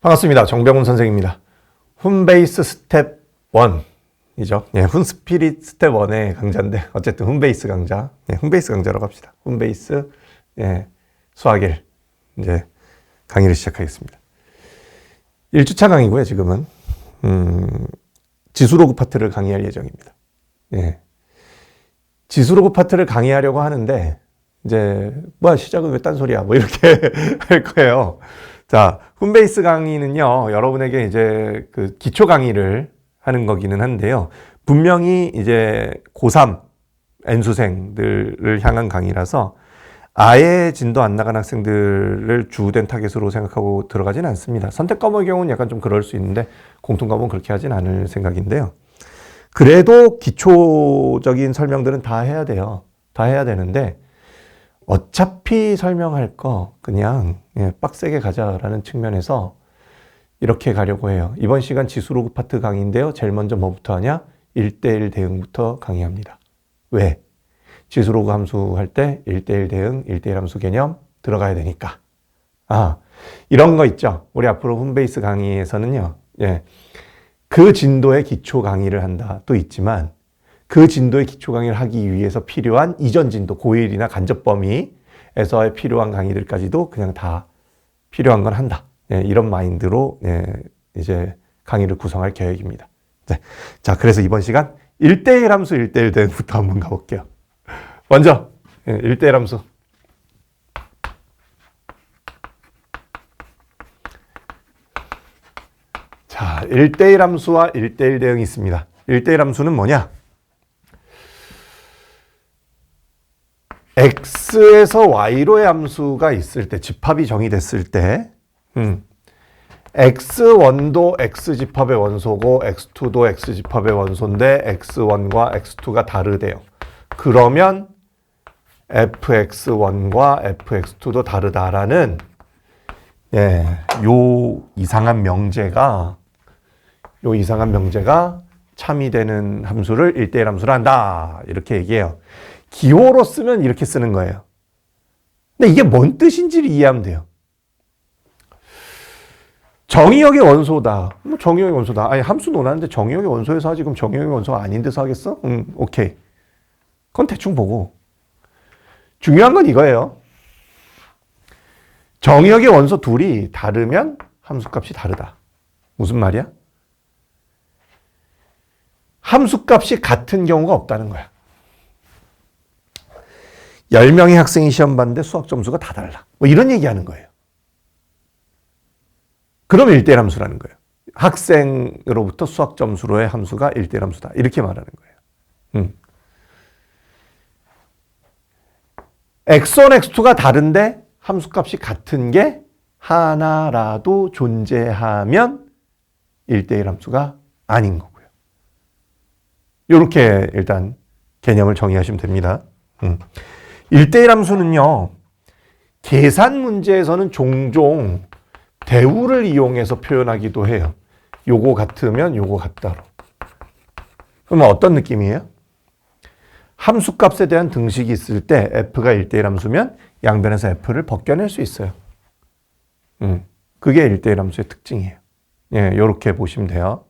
반갑습니다. 정병훈 선생입니다. 훈베이스 스텝 1이죠. 예, 훈스피릿 스텝 1의 강좌인데 어쨌든 훈베이스 강좌. 예, 훈베이스 강좌라고 합시다. 훈베이스 수학일 이제 강의를 시작하겠습니다. 1주차 강의고요, 지금은. 지수로그 파트를 강의할 예정입니다. 예. 지수로그 파트를 강의하려고 하는데 이제 뭐야 시작은 왜 딴소리야 뭐 이렇게 할 거예요. 자, 훈베이스 강의는요, 여러분에게 이제 그 기초 강의를 하는 거기는 한데요. 분명히 이제 고3 N수생들을 향한 강의라서 아예 진도 안 나간 학생들을 주된 타겟으로 생각하고 들어가진 않습니다. 선택 과목의 경우는 약간 좀 그럴 수 있는데 공통 과목은 그렇게 하진 않을 생각인데요. 그래도 기초적인 설명들은 다 해야 돼요. 다 해야 되는데 어차피 설명할 거 그냥 빡세게 가자라는 측면에서 이렇게 가려고 해요. 이번 시간 지수로그 파트 강의인데요. 제일 먼저 뭐부터 하냐? 1대1 대응부터 강의합니다. 왜? 지수로그 함수 할 때 1대1 대응, 1대1 함수 개념 들어가야 되니까. 이런 거 있죠. 우리 앞으로 훈베이스 강의에서는요. 그 진도의 기초 강의를 한다 또 있지만 그 진도의 기초 강의를 하기 위해서 필요한 이전 진도, 고1이나 간접 범위에서의 필요한 강의들까지도 그냥 다 필요한 건 한다. 이런 마인드로 이제 강의를 구성할 계획입니다. 자, 그래서 이번 시간 1대1 함수 1대1 대응부터 한번 가볼게요. 먼저 1대1 함수. 자, 1대1 함수와 1대1 대응이 있습니다. 1대1 함수는 뭐냐? x에서 y로의 함수가 있을 때, 집합이 정의됐을 때 x1도 x집합의 원소고 x2도 x집합의 원소인데 x1과 x2가 다르대요. 그러면 fx1과 fx2도 다르다라는 요 이상한 명제가 참이 되는 함수를 1대1 함수로 한다. 이렇게 얘기해요. 기호로 쓰면 이렇게 쓰는 거예요. 근데 이게 뭔 뜻인지를 이해하면 돼요. 정의역의 원소다. 뭐 정의역의 원소다. 아니, 함수 논하는데 정의역의 원소에서 하지. 그럼 정의역의 원소가 아닌 데서 하겠어? 오케이. 그건 대충 보고. 중요한 건 이거예요. 정의역의 원소 둘이 다르면 함수값이 다르다. 무슨 말이야? 함수값이 같은 경우가 없다는 거야. 10명의 학생이 시험 봤는데 수학 점수가 다 달라. 뭐 이런 얘기하는 거예요. 그럼 1대1 함수라는 거예요. 학생으로부터 수학 점수로의 함수가 1대1 함수다. 이렇게 말하는 거예요. x1, x2가 다른데 함수값이 같은 게 하나라도 존재하면 1대1 함수가 아닌 거고요. 이렇게 일단 개념을 정의하시면 됩니다. 1대1 함수는요, 계산 문제에서는 종종 대우를 이용해서 표현하기도 해요. 요거 같으면 요거 같다로. 그러면 어떤 느낌이에요? 함수값에 대한 등식이 있을 때 f가 1대1 함수면 양변에서 f를 벗겨낼 수 있어요. 그게 1대1 함수의 특징이에요. 요렇게 보시면 돼요.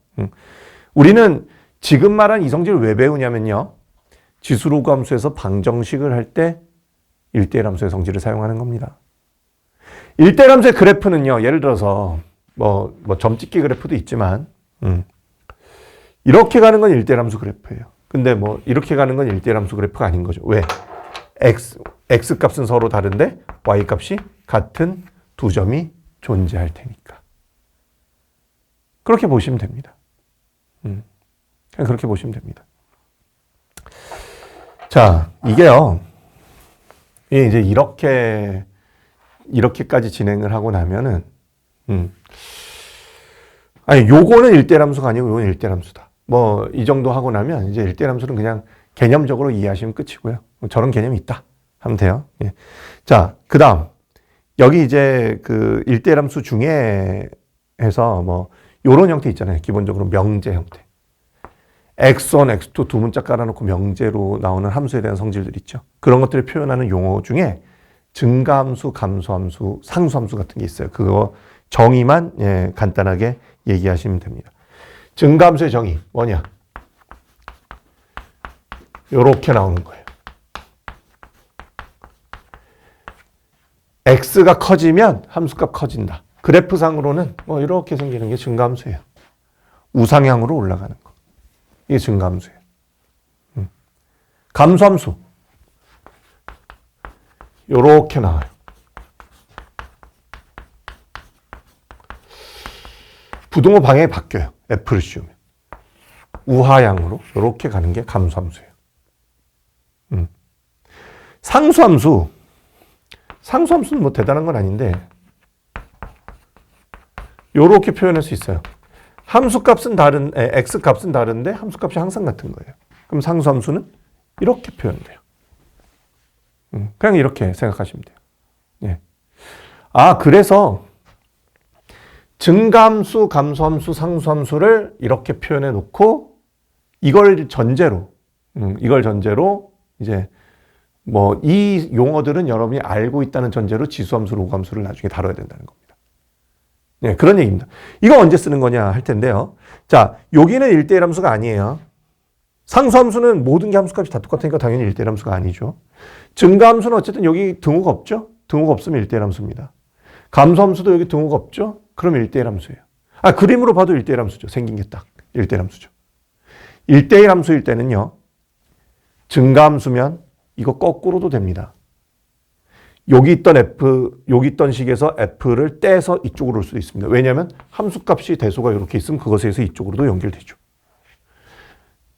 우리는 지금 말한 이성질을 왜 배우냐면요. 지수로그 함수에서 방정식을 할 때 1대1 함수의 성질을 사용하는 겁니다. 1대1 함수의 그래프는요. 예를 들어서 뭐 점찍기 그래프도 있지만 이렇게 가는 건 1대1 함수 그래프예요. 근데 뭐 이렇게 가는 건 1대1 함수 그래프가 아닌 거죠. 왜? x 값은 서로 다른데 y 값이 같은 두 점이 존재할 테니까. 그렇게 보시면 됩니다. 그냥 그렇게 보시면 됩니다. 자, 이게요. 이제 이렇게까지 진행을 하고 나면은 아니, 요거는 1대1 함수가 아니고 요거는 1대1 함수다. 뭐 이 정도 하고 나면 이제 1대1 함수는 그냥 개념적으로 이해하시면 끝이고요. 저런 개념이 있다 하면 돼요. 자, 그다음 여기 이제 그 1대1 함수 중에 해서 뭐 요런 형태 있잖아요. 기본적으로 명제 형태. x1, x2 두 문자 깔아놓고 명제로 나오는 함수에 대한 성질들 있죠. 그런 것들을 표현하는 용어 중에 증가함수, 감소함수, 상수함수 같은 게 있어요. 그거 정의만 예, 간단하게 얘기하시면 됩니다. 증가함수의 정의 뭐냐? 요렇게 나오는 거예요. x가 커지면 함수값 커진다. 그래프상으로는 뭐 이렇게 생기는 게 증가함수예요. 우상향으로 올라가는 거. 이게 증가함수예요. 감소함수. 요렇게 나와요. 부등호 방향이 바뀌어요. F를 씌우면. 우하향으로 이렇게 가는 게 감소함수예요. 상수함수. 상수함수는 뭐 대단한 건 아닌데 이렇게 표현할 수 있어요. 함수값은 x값은 다른데 함수값이 항상 같은 거예요. 그럼 상수함수는 이렇게 표현돼요. 그냥 이렇게 생각하시면 돼요. 예. 아, 그래서 증가함수, 감소함수, 상수함수를 이렇게 표현해 놓고 이걸 전제로 이제 뭐 이 용어들은 여러분이 알고 있다는 전제로 지수함수, 로그함수를 나중에 다뤄야 된다는 겁니다. 네, 그런 얘기입니다. 이거 언제 쓰는 거냐 할 텐데요. 자, 여기는 1대1 함수가 아니에요. 상수함수는 모든 게 함수값이 다 똑같으니까 당연히 1대1 함수가 아니죠. 증가함수는 어쨌든 여기 등호가 없죠. 등호가 없으면 1대1 함수입니다. 감소함수도 여기 등호가 없죠. 그럼 1대1 함수예요. 아, 그림으로 봐도 1대1 함수죠. 생긴 게 딱 1대1 함수죠. 1대1 함수일 때는요. 증가함수면 이거 거꾸로도 됩니다. 여기 있던 식에서 f를 떼서 이쪽으로 올 수도 있습니다. 왜냐하면 함수값이 대소가 이렇게 있으면 그것에 의해서 이쪽으로도 연결되죠.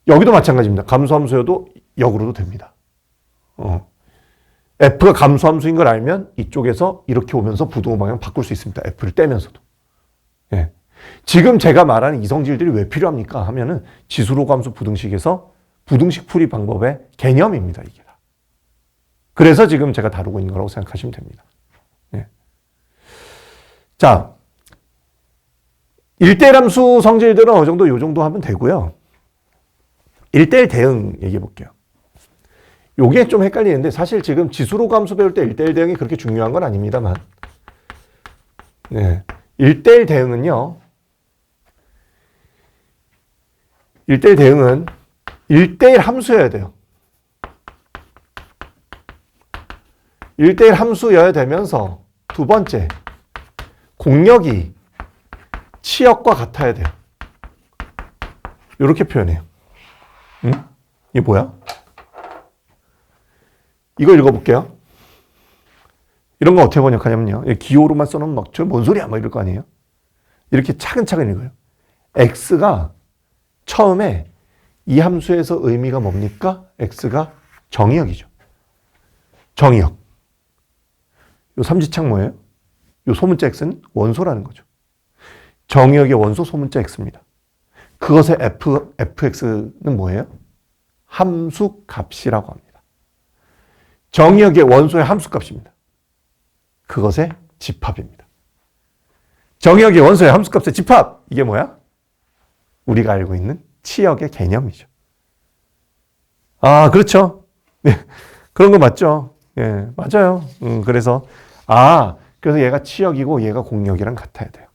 여기도 마찬가지입니다. 감소함수여도 역으로도 됩니다. f가 감소함수인 걸 알면 이쪽에서 이렇게 오면서 부등호 방향 바꿀 수 있습니다. f를 떼면서도. 예. 지금 제가 말하는 이성질들이 왜 필요합니까? 하면은 지수로감수 부등식에서 부등식 풀이 방법의 개념입니다. 이게. 그래서 지금 제가 다루고 있는 거라고 생각하시면 됩니다. 예. 자, 1대1 함수 성질들은 어느 정도 요 정도 하면 되고요. 1대1 대응 얘기해 볼게요. 요게 좀 헷갈리는데 사실 지금 지수로그 함수 배울 때 1대1 대응이 그렇게 중요한 건 아닙니다만 네. 1대1 대응은요. 1대1 대응은 1대1 함수여야 돼요. 1대1 함수여야 되면서 두 번째, 공역이 치역과 같아야 돼요. 이렇게 표현해요. 응? 이게 뭐야? 이거 읽어볼게요. 이런 거 어떻게 번역하냐면요. 기호로만 써놓으면 막, 저 뭔 소리야? 막 이럴 거 아니에요? 이렇게 차근차근 읽어요. x가 처음에 이 함수에서 의미가 뭡니까? x가 정의역이죠. 정의역. 요 삼지창 뭐예요? 요 소문자 x는 원소라는 거죠. 정의역의 원소 소문자 x입니다. 그것의 fx는 뭐예요? 함수값이라고 합니다. 정의역의 원소의 함수값입니다. 그것의 집합입니다. 정의역의 원소의 함수값의 집합! 이게 뭐야? 우리가 알고 있는 치역의 개념이죠. 아, 그렇죠. 네, 그런 거 맞죠? 예, 맞아요. 그래서 얘가 치역이고 얘가 공역이랑 같아야 돼요.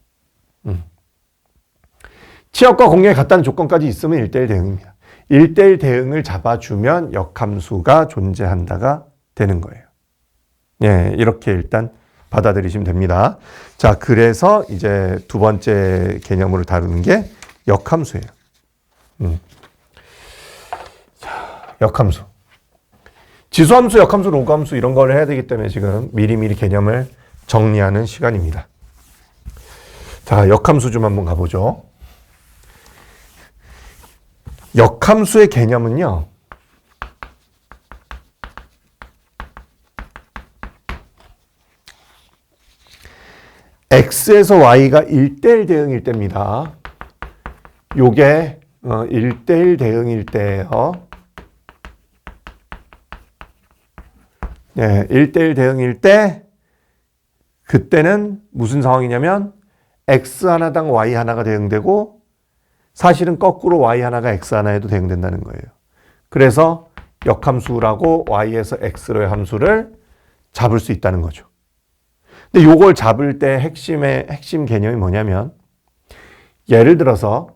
치역과 공역이 같다는 조건까지 있으면 1대1 대응입니다. 1대1 대응을 잡아주면 역함수가 존재한다가 되는 거예요. 예, 이렇게 일단 받아들이시면 됩니다. 자, 그래서 이제 두 번째 개념으로 다루는 게 역함수예요. 자, 역함수. 지수함수, 역함수, 로그함수 이런 걸 해야 되기 때문에 지금 미리미리 개념을 정리하는 시간입니다. 자, 역함수 좀 한번 가보죠. 역함수의 개념은요. x에서 y가 1대1 대응일 때입니다. 요게 1대1 대응일 때예요. 네, 1대1 대응일 때 그때는 무슨 상황이냐면 x 하나당 y 하나가 대응되고 사실은 거꾸로 y 하나가 x 하나에도 대응된다는 거예요. 그래서 역함수라고 y에서 x로의 함수를 잡을 수 있다는 거죠. 근데 요걸 잡을 때 핵심 개념이 뭐냐면, 예를 들어서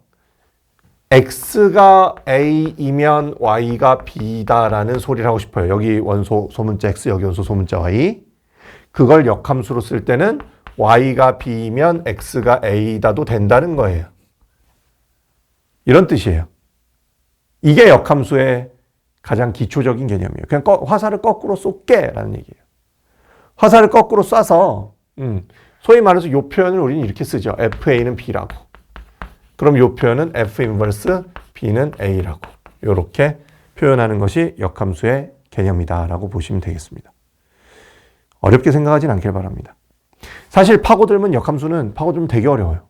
x가 a이면 y가 b다라는 소리를 하고 싶어요. 여기 원소 소문자 x, 여기 원소 소문자 y. 그걸 역함수로 쓸 때는 y가 b면 x가 a다도 된다는 거예요. 이런 뜻이에요. 이게 역함수의 가장 기초적인 개념이에요. 그냥 화살을 거꾸로 쏠게라는 얘기예요. 화살을 거꾸로 쏴서 소위 말해서 이 표현을 우리는 이렇게 쓰죠. FA는 B라고. 그럼 이 표현은 F 인버스 B는 A라고. 이렇게 표현하는 것이 역함수의 개념이다라고 보시면 되겠습니다. 어렵게 생각하진 않길 바랍니다. 사실 파고들면 역함수는 파고들면 되게 어려워요.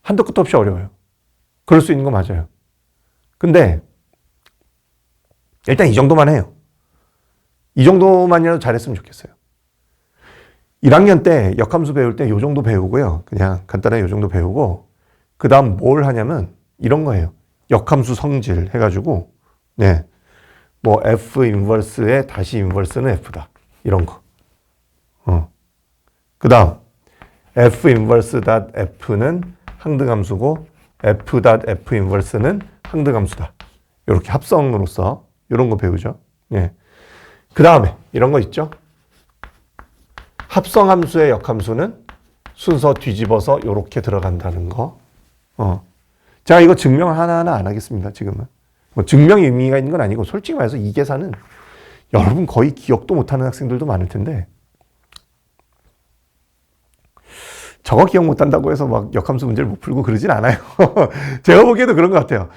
한도 끝도 없이 어려워요. 그럴 수 있는 거 맞아요. 근데 일단 이 정도만 해요. 이 정도만이라도 잘했으면 좋겠어요. 1학년 때 역함수 배울 때 이 정도 배우고요. 그냥 간단하게 이 정도 배우고 그 다음 뭘 하냐면 이런 거예요. 역함수 성질 해가지고 뭐 F 인버스의 다시 인버스는 F다. 이런 거. 그 다음 F 인버스 닷 F는 항등함수고 F 닷 F 인버스는 항등함수다. 이렇게 합성으로서 이런 거 배우죠. 그 다음에 이런 거 있죠. 합성함수의 역함수는 순서 뒤집어서 이렇게 들어간다는 거. 제가 이거 증명 하나하나 안 하겠습니다. 지금은. 뭐 증명의 의미가 있는 건 아니고 솔직히 말해서 이 계산은 여러분 거의 기억도 못하는 학생들도 많을 텐데 저거 기억 못한다고 해서 막 역함수 문제를 못 풀고 그러진 않아요. 제가 보기에도 그런 것 같아요.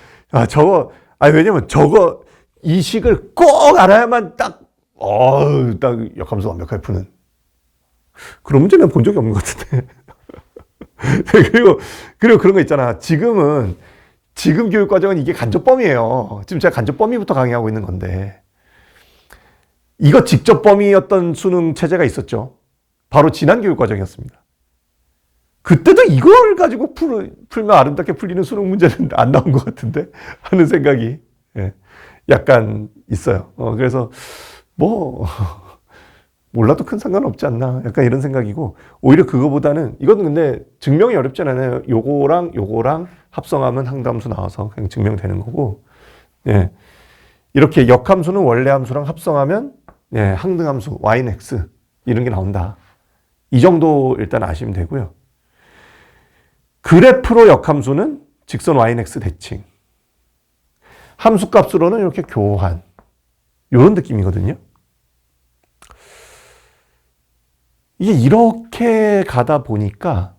왜냐면 저거 이 식을 꼭 알아야만 딱 역함수 완벽하게 푸는 그런 문제는 본 적이 없는 것 같은데. 그리고 그런 거 있잖아. 지금 교육과정은 이게 간접범위예요. 지금 제가 간접범위부터 강의하고 있는 건데 이거 직접범위였던 수능 체제가 있었죠. 바로 지난 교육과정이었습니다. 그때도 이걸 가지고 풀면 아름답게 풀리는 수능 문제는 안 나온 것 같은데 하는 생각이 약간 있어요. 그래서 몰라도 큰 상관없지 않나 약간 이런 생각이고 오히려 그거보다는 이건 근데 증명이 어렵잖아요. 요거랑 합성하면 항등함수 나와서 그냥 증명되는 거고 이렇게 역함수는 원래 함수랑 합성하면 항등함수 y는 x 이런 게 나온다. 이 정도 일단 아시면 되고요. 그래프로 역함수는 직선 y는 x 대칭 함수값으로는 이렇게 교환 이런 느낌이거든요. 이게 이렇게 가다 보니까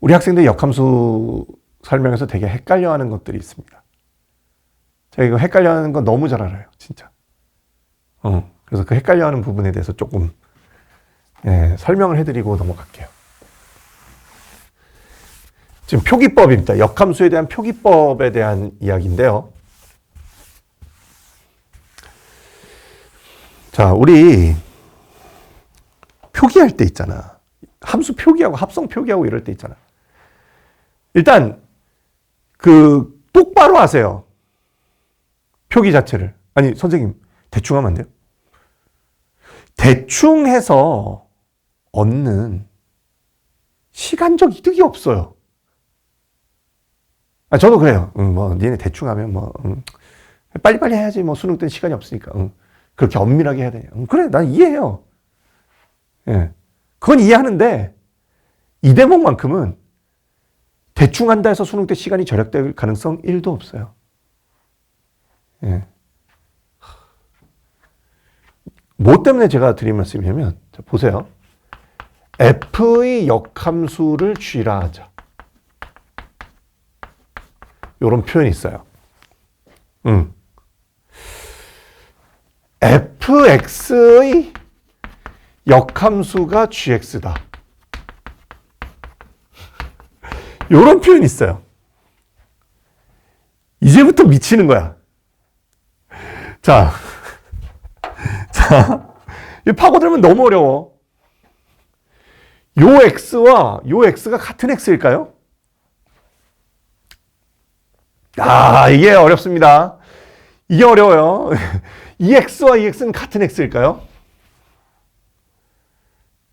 우리 학생들 역함수 설명에서 되게 헷갈려하는 것들이 있습니다. 제가 이거 헷갈려하는 건 너무 잘 알아요, 진짜. 그래서 그 헷갈려하는 부분에 대해서 조금 설명을 해드리고 넘어갈게요. 지금 표기법입니다. 역함수에 대한 표기법에 대한 이야기인데요. 자, 우리 표기할 때 있잖아. 함수 표기하고 합성 표기하고 이럴 때 있잖아. 일단 똑바로 하세요. 표기 자체를. 아니, 선생님 대충 하면 안 돼요? 대충 해서 얻는 시간적 이득이 없어요. 저도 그래요. 니네 대충 하면 빨리빨리 해야지. 수능 때는 시간이 없으니까. 그렇게 엄밀하게 해야 되냐. 그래, 난 이해해요. 그건 이해하는데, 이 대목만큼은 대충 한다 해서 수능 때 시간이 절약될 가능성 1도 없어요. 뭐 때문에 제가 드린 말씀이냐면, 자, 보세요. F의 역함수를 G라 하자. 이런 표현이 있어요. fx의 역함수가 gx다. 이런 표현이 있어요. 이제부터 미치는 거야. 자, 파고들면 너무 어려워. 요 x와 요 x가 같은 x일까요? 이게 어렵습니다. 이게 어려워요. 이 x와 이 x는 같은 x일까요?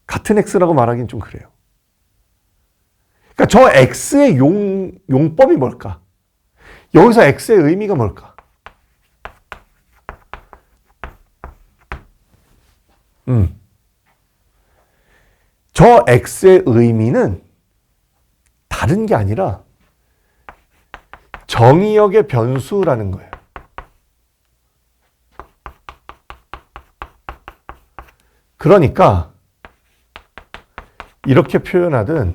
같은 x라고 말하기는 좀 그래요. 그러니까 저 x의 용법이 뭘까? 여기서 x의 의미가 뭘까? 저 x의 의미는 다른 게 아니라 정의역의 변수라는 거예요. 그러니까 이렇게 표현하든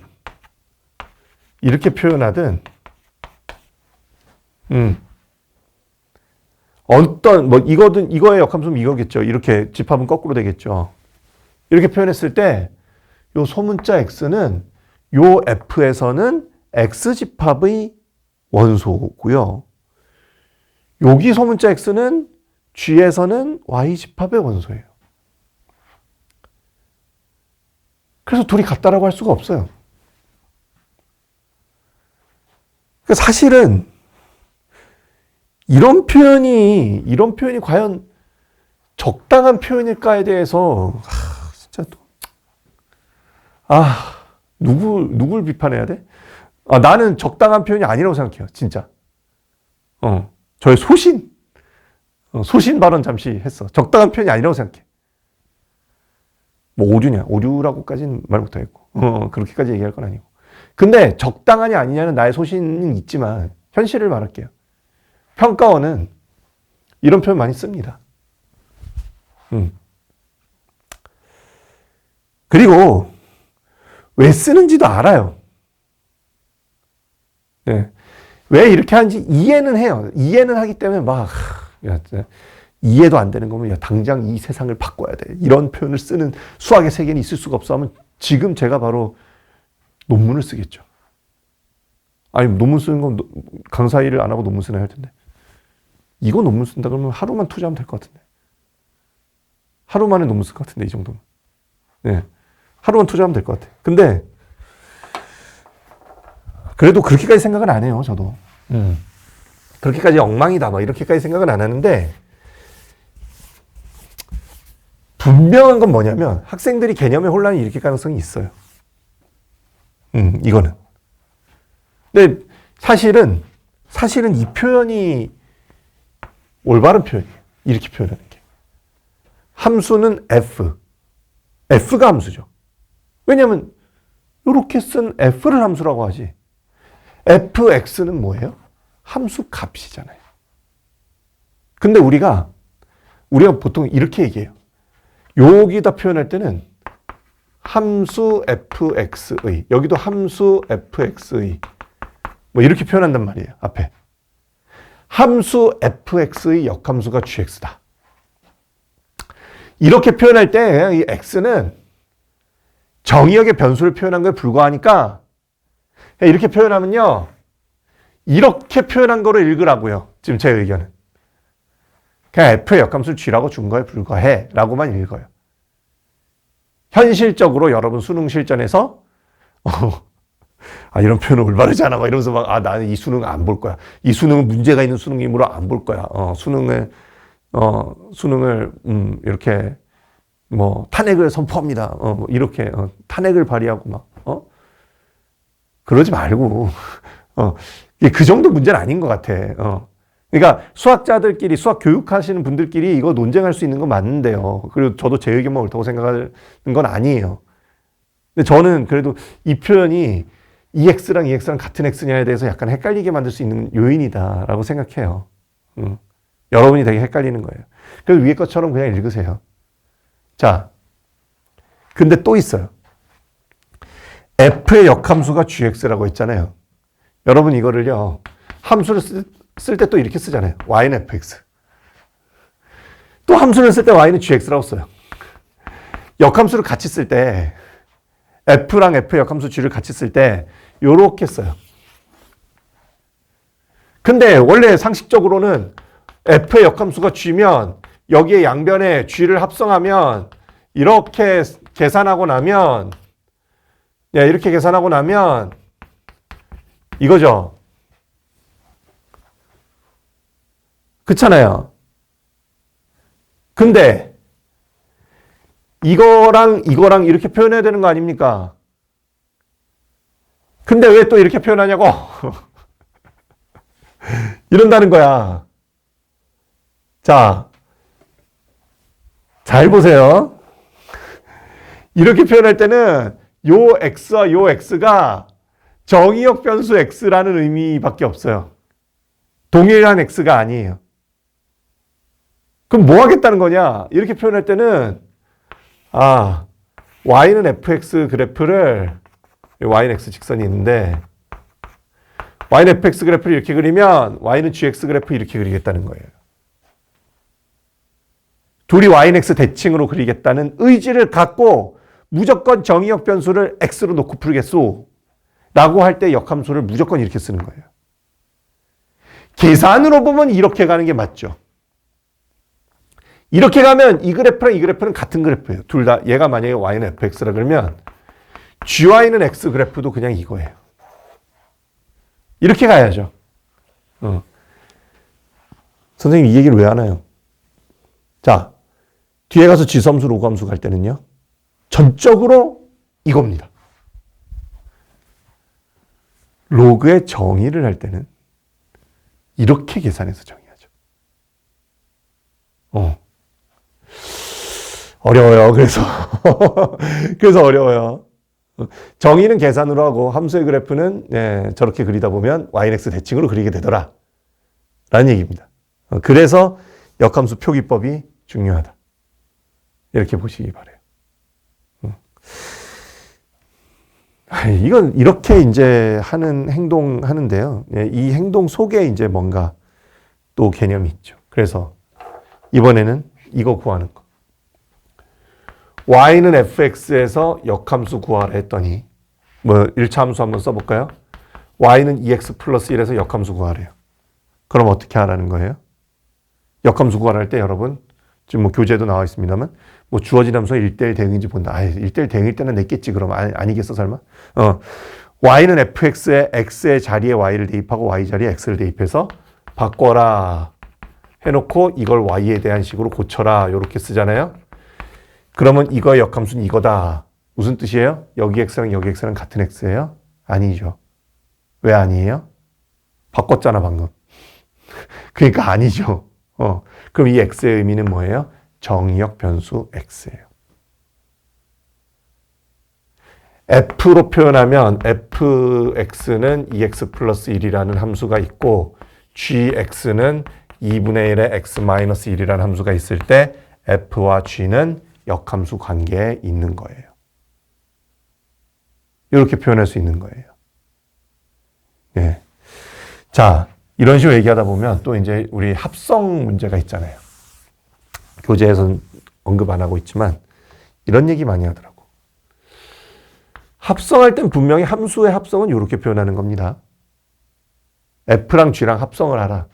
어떤 이거의 역함수는 이거겠죠. 이렇게 집합은 거꾸로 되겠죠. 이렇게 표현했을 때 요 소문자 x는 요 f에서는 x 집합의 원소고요. 여기 소문자 x는 g에서는 y 집합의 원소예요. 그래서 둘이 같다라고 할 수가 없어요. 사실은 이런 표현이 과연 적당한 표현일까에 대해서 진짜 누굴 비판해야 돼? 나는 적당한 표현이 아니라고 생각해요. 진짜. 저의 소신 발언 잠시 했어. 적당한 표현이 아니라고 생각해. 뭐 오류라고까지는 말 못하겠고 그렇게까지 얘기할 건 아니고. 근데 적당하냐 아니냐는 나의 소신은 있지만 현실을 말할게요. 평가원은 이런 표현 많이 씁니다. 그리고 왜 쓰는지도 알아요. 네. 왜 이렇게 하는지 이해는 해요. 이해는 하기 때문에 이해도 안 되는 거면 당장 이 세상을 바꿔야 돼. 이런 표현을 쓰는 수학의 세계는 있을 수가 없어 하면 지금 제가 바로 논문을 쓰겠죠. 아니 논문 쓰는 건 강사 일을 안 하고 논문 쓰나 할 텐데. 이거 논문 쓴다 그러면 하루만 투자하면 될 것 같은데. 하루 만에 논문 쓸 것 같은데 이 정도면. 네. 하루만 투자하면 될 것 같아. 근데 그래도 그렇게까지 생각은 안 해요. 저도. 그렇게까지 엉망이다 이렇게까지 생각은 안 하는데 분명한 건 뭐냐면 학생들이 개념의 혼란이 일으킬 가능성이 있어요. 이거는. 근데 사실은 이 표현이 올바른 표현이에요. 이렇게 표현하는 게. 함수는 F가 함수죠. 왜냐하면 이렇게 쓴 F를 함수라고 하지. fx는 뭐예요? 함수 값이잖아요. 근데 우리가 보통 이렇게 얘기해요. 여기다 표현할 때는 함수 fx의, 여기도 함수 fx의 이렇게 표현한단 말이에요. 앞에. 함수 fx의 역함수가 gx다. 이렇게 표현할 때 이 x는 정의역의 변수를 표현한 거에 불과하니까 이렇게 표현하면요. 이렇게 표현한 거로 읽으라고요. 지금 제 의견은. 그냥 f의 역함수를 g라고 준 거에 불과해 라고만 읽어요. 현실적으로 여러분 수능 실전에서 이런 표현은 올바르지 않아 이러면서 나는 이 수능 안 볼 거야. 이 수능은 문제가 있는 수능이므로 안 볼 거야. 수능을 이렇게 탄핵을 선포합니다. 이렇게 탄핵을 발의하고 그러지 말고 그 정도 문제는 아닌 것 같아. 그러니까 수학자들끼리 수학 교육하시는 분들끼리 이거 논쟁할 수 있는 건 맞는데요. 그리고 저도 제 의견만 옳다고 생각하는 건 아니에요. 근데 저는 그래도 이 표현이 EX랑 EX랑 같은 X냐에 대해서 약간 헷갈리게 만들 수 있는 요인이다라고 생각해요. 여러분이 되게 헷갈리는 거예요. 그래서 위에 것처럼 그냥 읽으세요. 자, 근데 또 있어요. F의 역함수가 GX라고 했잖아요. 여러분 이거를요. 함수를 쓸 때 또 이렇게 쓰잖아요. Y는 FX. 또 함수를 쓸 때 Y는 GX라고 써요. 역함수를 같이 쓸 때 F랑 F 역함수 G를 같이 쓸 때 요렇게 써요. 근데 원래 상식적으로는 F의 역함수가 G면 여기에 양변에 G를 합성하면 이렇게 계산하고 나면 이거죠. 그렇잖아요. 근데 이거랑 이거랑 이렇게 표현해야 되는 거 아닙니까? 근데 왜 또 이렇게 표현하냐고. 이런다는 거야. 자, 잘 보세요. 이렇게 표현할 때는 요 x와 요 x가 정의역 변수 x라는 의미밖에 없어요. 동일한 x가 아니에요. 그럼 뭐 하겠다는 거냐? 이렇게 표현할 때는 y는 fx 그래프를 y는 x 직선이 있는데 y는 fx 그래프를 이렇게 그리면 y는 gx 그래프 이렇게 그리겠다는 거예요. 둘이 y는 x 대칭으로 그리겠다는 의지를 갖고 무조건 정의역 변수를 x로 놓고 풀겠소 라고 할 때 역함수를 무조건 이렇게 쓰는 거예요. 계산으로 보면 이렇게 가는 게 맞죠. 이렇게 가면 이 그래프랑 이 그래프는 같은 그래프예요. 둘 다 얘가 만약에 y는 fx라 그러면 gy는 x 그래프도 그냥 이거예요. 이렇게 가야죠. 선생님 이 얘기를 왜 하나요? 자, 뒤에 가서 지수함수, 로그함수 갈 때는요. 전적으로 이겁니다. 로그의 정의를 할 때는 이렇게 계산해서 정의하죠. 어려워요. 그래서 어려워요. 정의는 계산으로 하고 함수의 그래프는 저렇게 그리다 보면 yx 대칭으로 그리게 되더라. 라는 얘기입니다. 그래서 역함수 표기법이 중요하다. 이렇게 보시기 바라요. 이건 이렇게 이제 하는 행동 하는데요. 이 행동 속에 이제 뭔가 또 개념이 있죠. 그래서 이번에는 이거 구하는 거. y는 fx에서 역함수 구하라 했더니 뭐 1차 함수 한번 써볼까요? y는 2x 플러스 1에서 역함수 구하래요. 그럼 어떻게 하라는 거예요? 역함수 구하라 할 때 여러분 지금 뭐 교재도 나와 있습니다만 뭐 주어진 함수가 1대1 대응인지 본다. 1대1 대응일 때는 냈겠지 그럼. 아니겠어 설마? y는 fx에 x의 자리에 y를 대입하고 y 자리에 x를 대입해서 바꿔라 해놓고 이걸 y에 대한 식으로 고쳐라 이렇게 쓰잖아요. 그러면 이거의 역함수는 이거다. 무슨 뜻이에요? 여기 x랑 여기 x랑 같은 x예요? 아니죠. 왜 아니에요? 바꿨잖아 방금. 그러니까 아니죠. 그럼 이 x의 의미는 뭐예요? 정의역 변수 x예요. f로 표현하면 fx는 2x 플러스 1이라는 함수가 있고 gx는 2분의 1의 x-1이라는 함수가 있을 때 f와 g는 역함수 관계에 있는 거예요. 이렇게 표현할 수 있는 거예요. 네. 자, 이런 식으로 얘기하다 보면 또 이제 우리 합성 문제가 있잖아요. 교재에서는 언급 안 하고 있지만 이런 얘기 많이 하더라고. 합성할 땐 분명히 함수의 합성은 이렇게 표현하는 겁니다. F랑 G랑 합성을 하라.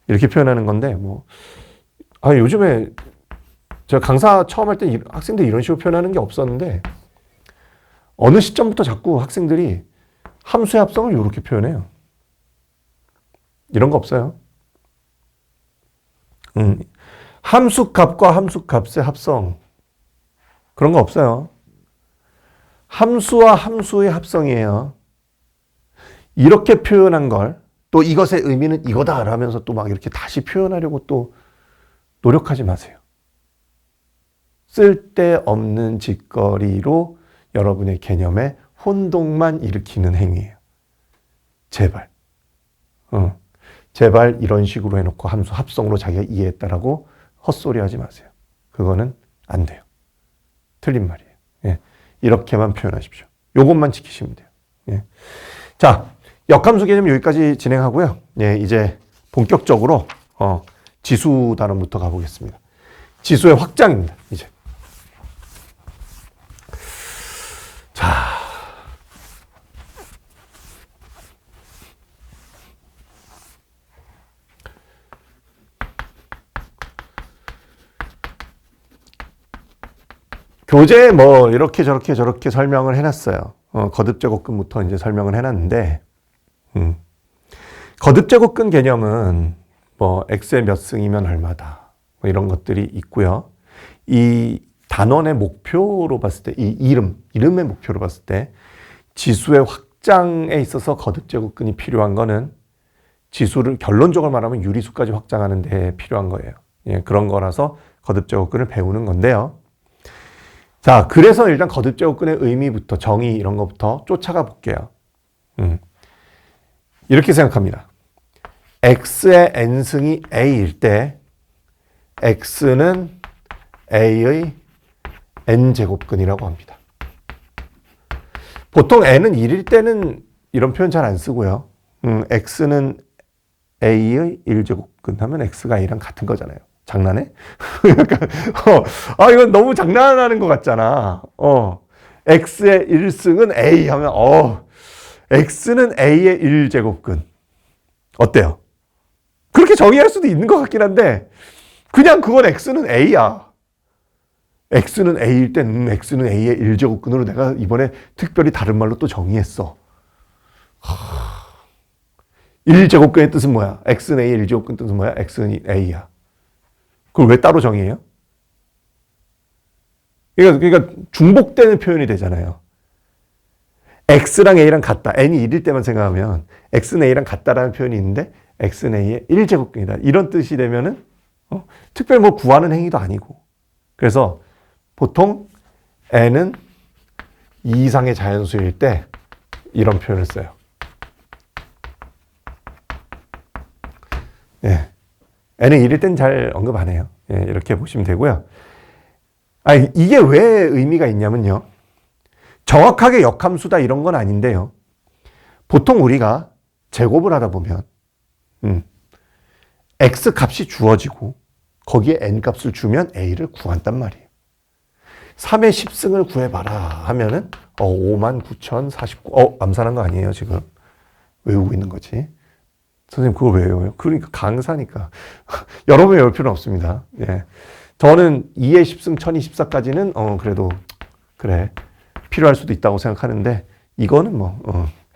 이렇게 표현하는 건데 요즘에 제가 강사 처음 할 때 학생들이 이런 식으로 표현하는 게 없었는데 어느 시점부터 자꾸 학생들이 함수의 합성을 이렇게 표현해요. 이런 거 없어요. 함수값과 함수값의 합성. 그런 거 없어요. 함수와 함수의 합성이에요. 이렇게 표현한 걸 또 이것의 의미는 이거다 라면서 또 막 이렇게 다시 표현하려고 또 노력하지 마세요. 쓸데없는 짓거리로 여러분의 개념에 혼동만 일으키는 행위예요. 제발. 제발 이런 식으로 해놓고 함수 합성으로 자기가 이해했다라고 헛소리 하지 마세요. 그거는 안 돼요. 틀린 말이에요. 예. 이렇게만 표현하십시오. 요것만 지키시면 돼요. 예. 자, 역함수 개념 여기까지 진행하고요. 예, 이제 본격적으로 지수 단원부터 가보겠습니다. 지수의 확장입니다. 이제. 자. 교재에 뭐 이렇게 저렇게 설명을 해놨어요. 거듭제곱근부터 이제 설명을 해놨는데, 거듭제곱근 개념은 뭐 x의 몇 승이면 얼마다. 뭐 이런 것들이 있고요. 이 단원의 목표로 봤을 때, 이 이름의 목표로 봤을 때 지수의 확장에 있어서 거듭제곱근이 필요한 거는 지수를 결론적으로 말하면 유리수까지 확장하는 데 필요한 거예요. 예, 그런 거라서 거듭제곱근을 배우는 건데요. 자, 그래서 일단 거듭제곱근의 의미부터 정의 이런 것부터 쫓아가 볼게요. 이렇게 생각합니다. x의 n승이 a일 때 x는 a의 n제곱근이라고 합니다. 보통 n은 1일 때는 이런 표현 잘 안 쓰고요. x는 a의 1제곱근 하면 x가 a랑 같은 거잖아요. 장난해? 약간, 이건 너무 장난하는 것 같잖아. x의 1승은 a 하면, x는 a의 1제곱근. 어때요? 그렇게 정의할 수도 있는 것 같긴 한데, 그냥 그건 x는 a야. x는 a일 땐 x는 a의 1제곱근으로 내가 이번에 특별히 다른 말로 또 정의했어. 1제곱근의 뜻은 뭐야? x는 a의 1제곱근 뜻은 뭐야? x는 a야. 그걸 왜 따로 정의해요? 그러니까 중복되는 표현이 되잖아요. x랑 a랑 같다. n이 1일 때만 생각하면 x는 a랑 같다라는 표현이 있는데 x는 a의 1제곱근이다. 이런 뜻이 되면은 특별히 뭐 구하는 행위도 아니고. 그래서 보통 n은 2 이상의 자연수일 때 이런 표현을 써요. 예. n은 1일 땐 잘 언급 안 해요. 예, 이렇게 보시면 되고요. 이게 왜 의미가 있냐면요. 정확하게 역함수다 이런 건 아닌데요. 보통 우리가 제곱을 하다 보면 x 값이 주어지고 거기에 n 값을 주면 a를 구한단 말이에요. 3의 10승을 구해봐라 하면은 59,049. 암산한 거 아니에요 지금. 외우고 있는 거지. 선생님 그걸 왜 외워요? 그러니까 강사니까. 여러분 외울 필요는 없습니다. 예. 저는 2의 10승 1024까지는 그래도 그래 필요할 수도 있다고 생각하는데 이거는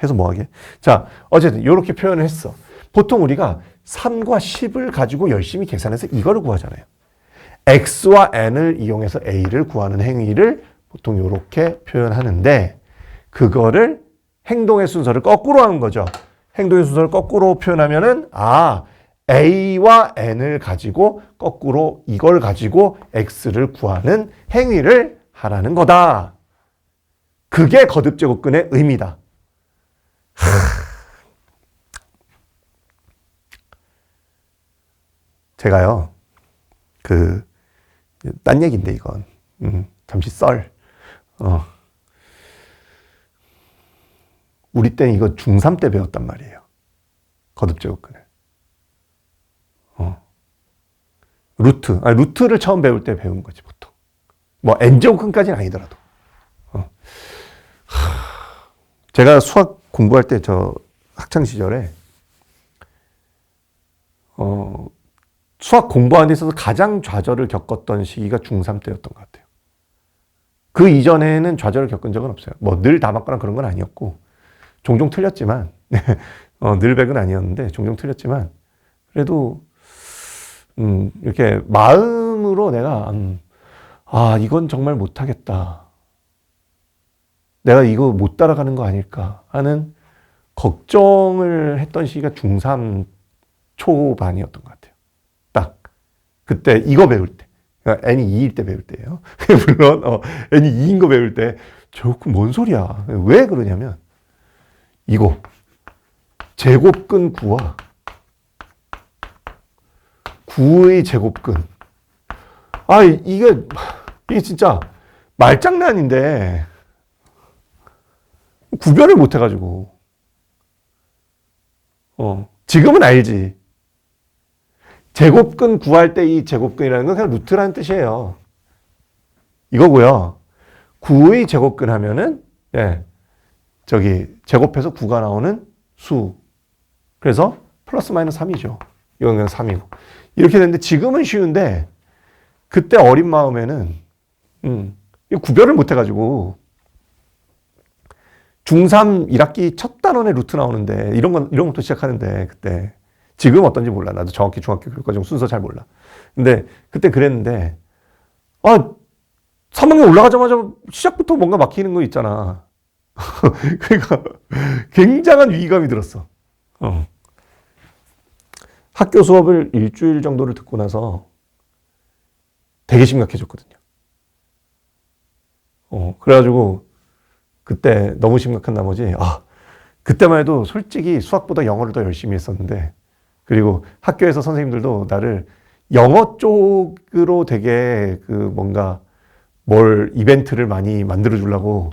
해서 뭐하게. 자, 어쨌든 이렇게 표현을 했어. 보통 우리가 3과 10을 가지고 열심히 계산해서 이거를 구하잖아요. x와 n을 이용해서 a를 구하는 행위를 보통 이렇게 표현하는데 그거를 행동의 순서를 거꾸로 하는 거죠. 행동의 순서를 거꾸로 표현하면은 a와 n을 가지고 거꾸로 이걸 가지고 x를 구하는 행위를 하라는 거다. 그게 거듭제곱근의 의미다. 제가요, 딴 얘기인데 이건 잠시 우리 때는 이거 중3 때 배웠단 말이에요. 거듭제곱근을. 루트를 처음 배울 때 배운 거지 보통. 뭐 n제곱근까지는 아니더라도. 제가 수학 공부할 때 저 학창 시절에 수학 공부하는 데 있어서 가장 좌절을 겪었던 시기가 중3 때였던 것 같아요. 그 이전에는 좌절을 겪은 적은 없어요. 뭐 늘 다 맞거나 그런 건 아니었고 종종 틀렸지만 늘 100은 아니었는데 종종 틀렸지만 그래도 이렇게 마음으로 내가 이건 정말 못하겠다. 내가 이거 못 따라가는 거 아닐까 하는 걱정을 했던 시기가 중3 초반이었던 것 같아요. 딱 그때 이거 배울 때. 그러니까 n이 2일 때 배울 때예요. 물론 n이 2인 거 배울 때 저거 뭔 소리야. 왜 그러냐면 이거 제곱근 9와 9의 제곱근. 이게 진짜 말장난인데 구별을 못 해가지고 지금은 알지. 제곱근 구할 때 이 제곱근이라는 건 그냥 루트라는 뜻이에요. 이거고요. 9의 제곱근 하면은 제곱해서 9가 나오는 수. 그래서 플러스 마이너스 3이죠. 이건 그냥 3이고. 이렇게 되는데 지금은 쉬운데 그때 어린 마음에는 구별을 못 해가지고 중3 1학기 첫 단원에 루트 나오는데 이런 것부터 시작하는데 그때 지금 어떤지 몰라. 나도 정확히 중학교 교육과정 순서 잘 몰라. 근데 그때 그랬는데, 3학년 올라가자마자 시작부터 뭔가 막히는 거 있잖아. 그러니까 굉장한 위기감이 들었어. 학교 수업을 일주일 정도를 듣고 나서 되게 심각해졌거든요. 그래가지고 그때 너무 심각한 나머지, 그때만 해도 솔직히 수학보다 영어를 더 열심히 했었는데, 그리고 학교에서 선생님들도 나를 영어 쪽으로 되게 뭔가 뭘 이벤트를 많이 만들어 주려고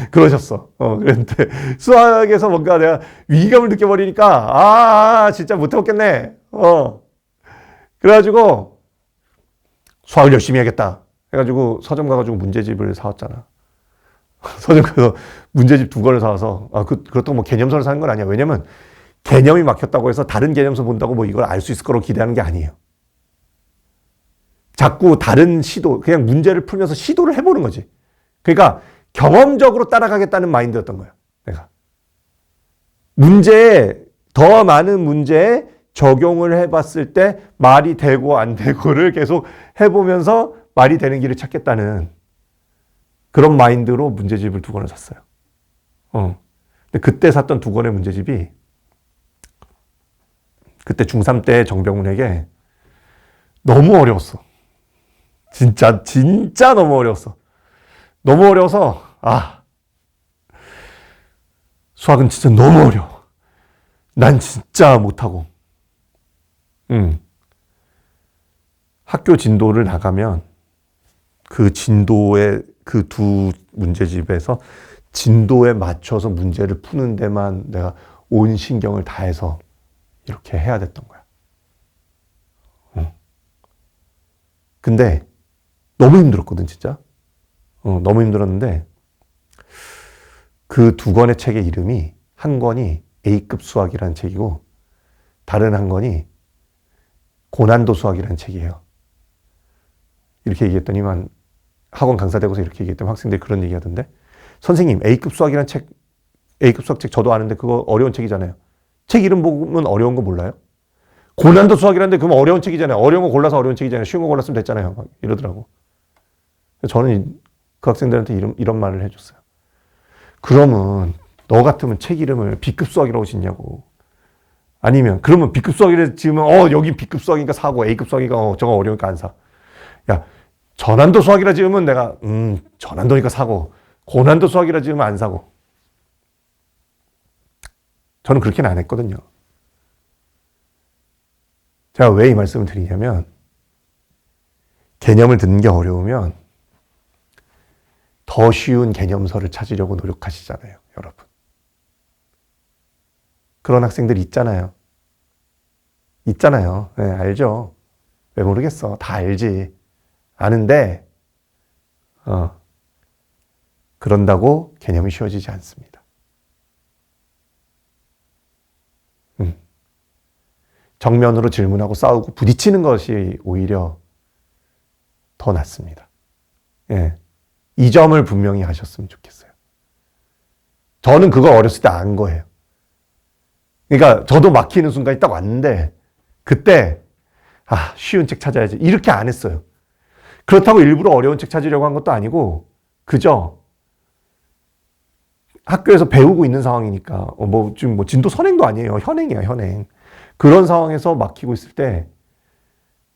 그러셨어. 그랬는데 수학에서 뭔가 내가 위기감을 느껴버리니까 진짜 못해먹겠네. 그래가지고 수학을 열심히 해야겠다. 해가지고 서점 가가지고 문제집을 사왔잖아. 서점 가서 문제집 2권을 사와서 그렇다고 뭐 개념서를 사는 건 아니야. 왜냐면 개념이 막혔다고 해서 다른 개념서 본다고 뭐 이걸 알 수 있을 거라고 기대하는 게 아니에요. 자꾸 다른 시도, 그냥 문제를 풀면서 시도를 해보는 거지. 그러니까 경험적으로 따라가겠다는 마인드였던 거야, 내가. 더 많은 문제에 적용을 해봤을 때 말이 되고 안 되고를 계속 해보면서 말이 되는 길을 찾겠다는 그런 마인드로 문제집을 2권을 샀어요. 근데 그때 샀던 2권의 문제집이 그때 중3 때 정병훈에게 너무 어려웠어. 진짜 너무 어려웠어. 너무 어려워서, 수학은 진짜 너무 어려워. 난 진짜 못하고. 학교 진도를 나가면 그 진도의 그 2 문제집에서 진도에 맞춰서 문제를 푸는 데만 내가 온 신경을 다해서 이렇게 해야 됐던 거야. 근데 너무 힘들었거든, 진짜. 너무 힘들었는데 그 2권의 책의 이름이, 한 권이 A급 수학이라는 책이고 다른 한 권이 고난도 수학이라는 책이에요. 이렇게 얘기했더니만 학원 강사 되고서 이렇게 얘기했더니 학생들이 그런 얘기 하던데, 선생님 A급 수학이라는 책, A급 수학 책 저도 아는데 그거 어려운 책이잖아요. 책 이름 보면 어려운 거 몰라요? 고난도 수학이라는데 그럼 어려운 책이잖아요. 어려운 거 골라서 어려운 책이잖아요. 쉬운 거 골랐으면 됐잖아요. 막 이러더라고. 저는 그 학생들한테 이런 말을 해줬어요. 그러면 너 같으면 책 이름을 B급 수학이라고 짓냐고. 아니면 그러면 B급 수학이라 지으면 여기 B급 수학이니까 사고, A급 수학이니까 저거 어려우니까 안 사. 야, 저난도 수학이라 지으면 내가 저난도니까 사고, 고난도 수학이라 지으면 안 사고. 저는 그렇게는 안 했거든요. 제가 왜 이 말씀을 드리냐면, 개념을 듣는 게 어려우면 더 쉬운 개념서를 찾으려고 노력하시잖아요, 여러분. 그런 학생들 있잖아요. 네, 알죠. 왜 모르겠어. 다 알지. 아는데, 그런다고 개념이 쉬워지지 않습니다. 정면으로 질문하고 싸우고 부딪히는 것이 오히려 더 낫습니다. 예. 이 점을 분명히 하셨으면 좋겠어요. 저는 그걸 어렸을 때 안 거예요. 그러니까 저도 막히는 순간이 딱 왔는데 그때 쉬운 책 찾아야지 이렇게 안 했어요. 그렇다고 일부러 어려운 책 찾으려고 한 것도 아니고 그저 학교에서 배우고 있는 상황이니까 지금 진도 선행도 아니에요. 현행이야, 현행. 그런 상황에서 막히고 있을 때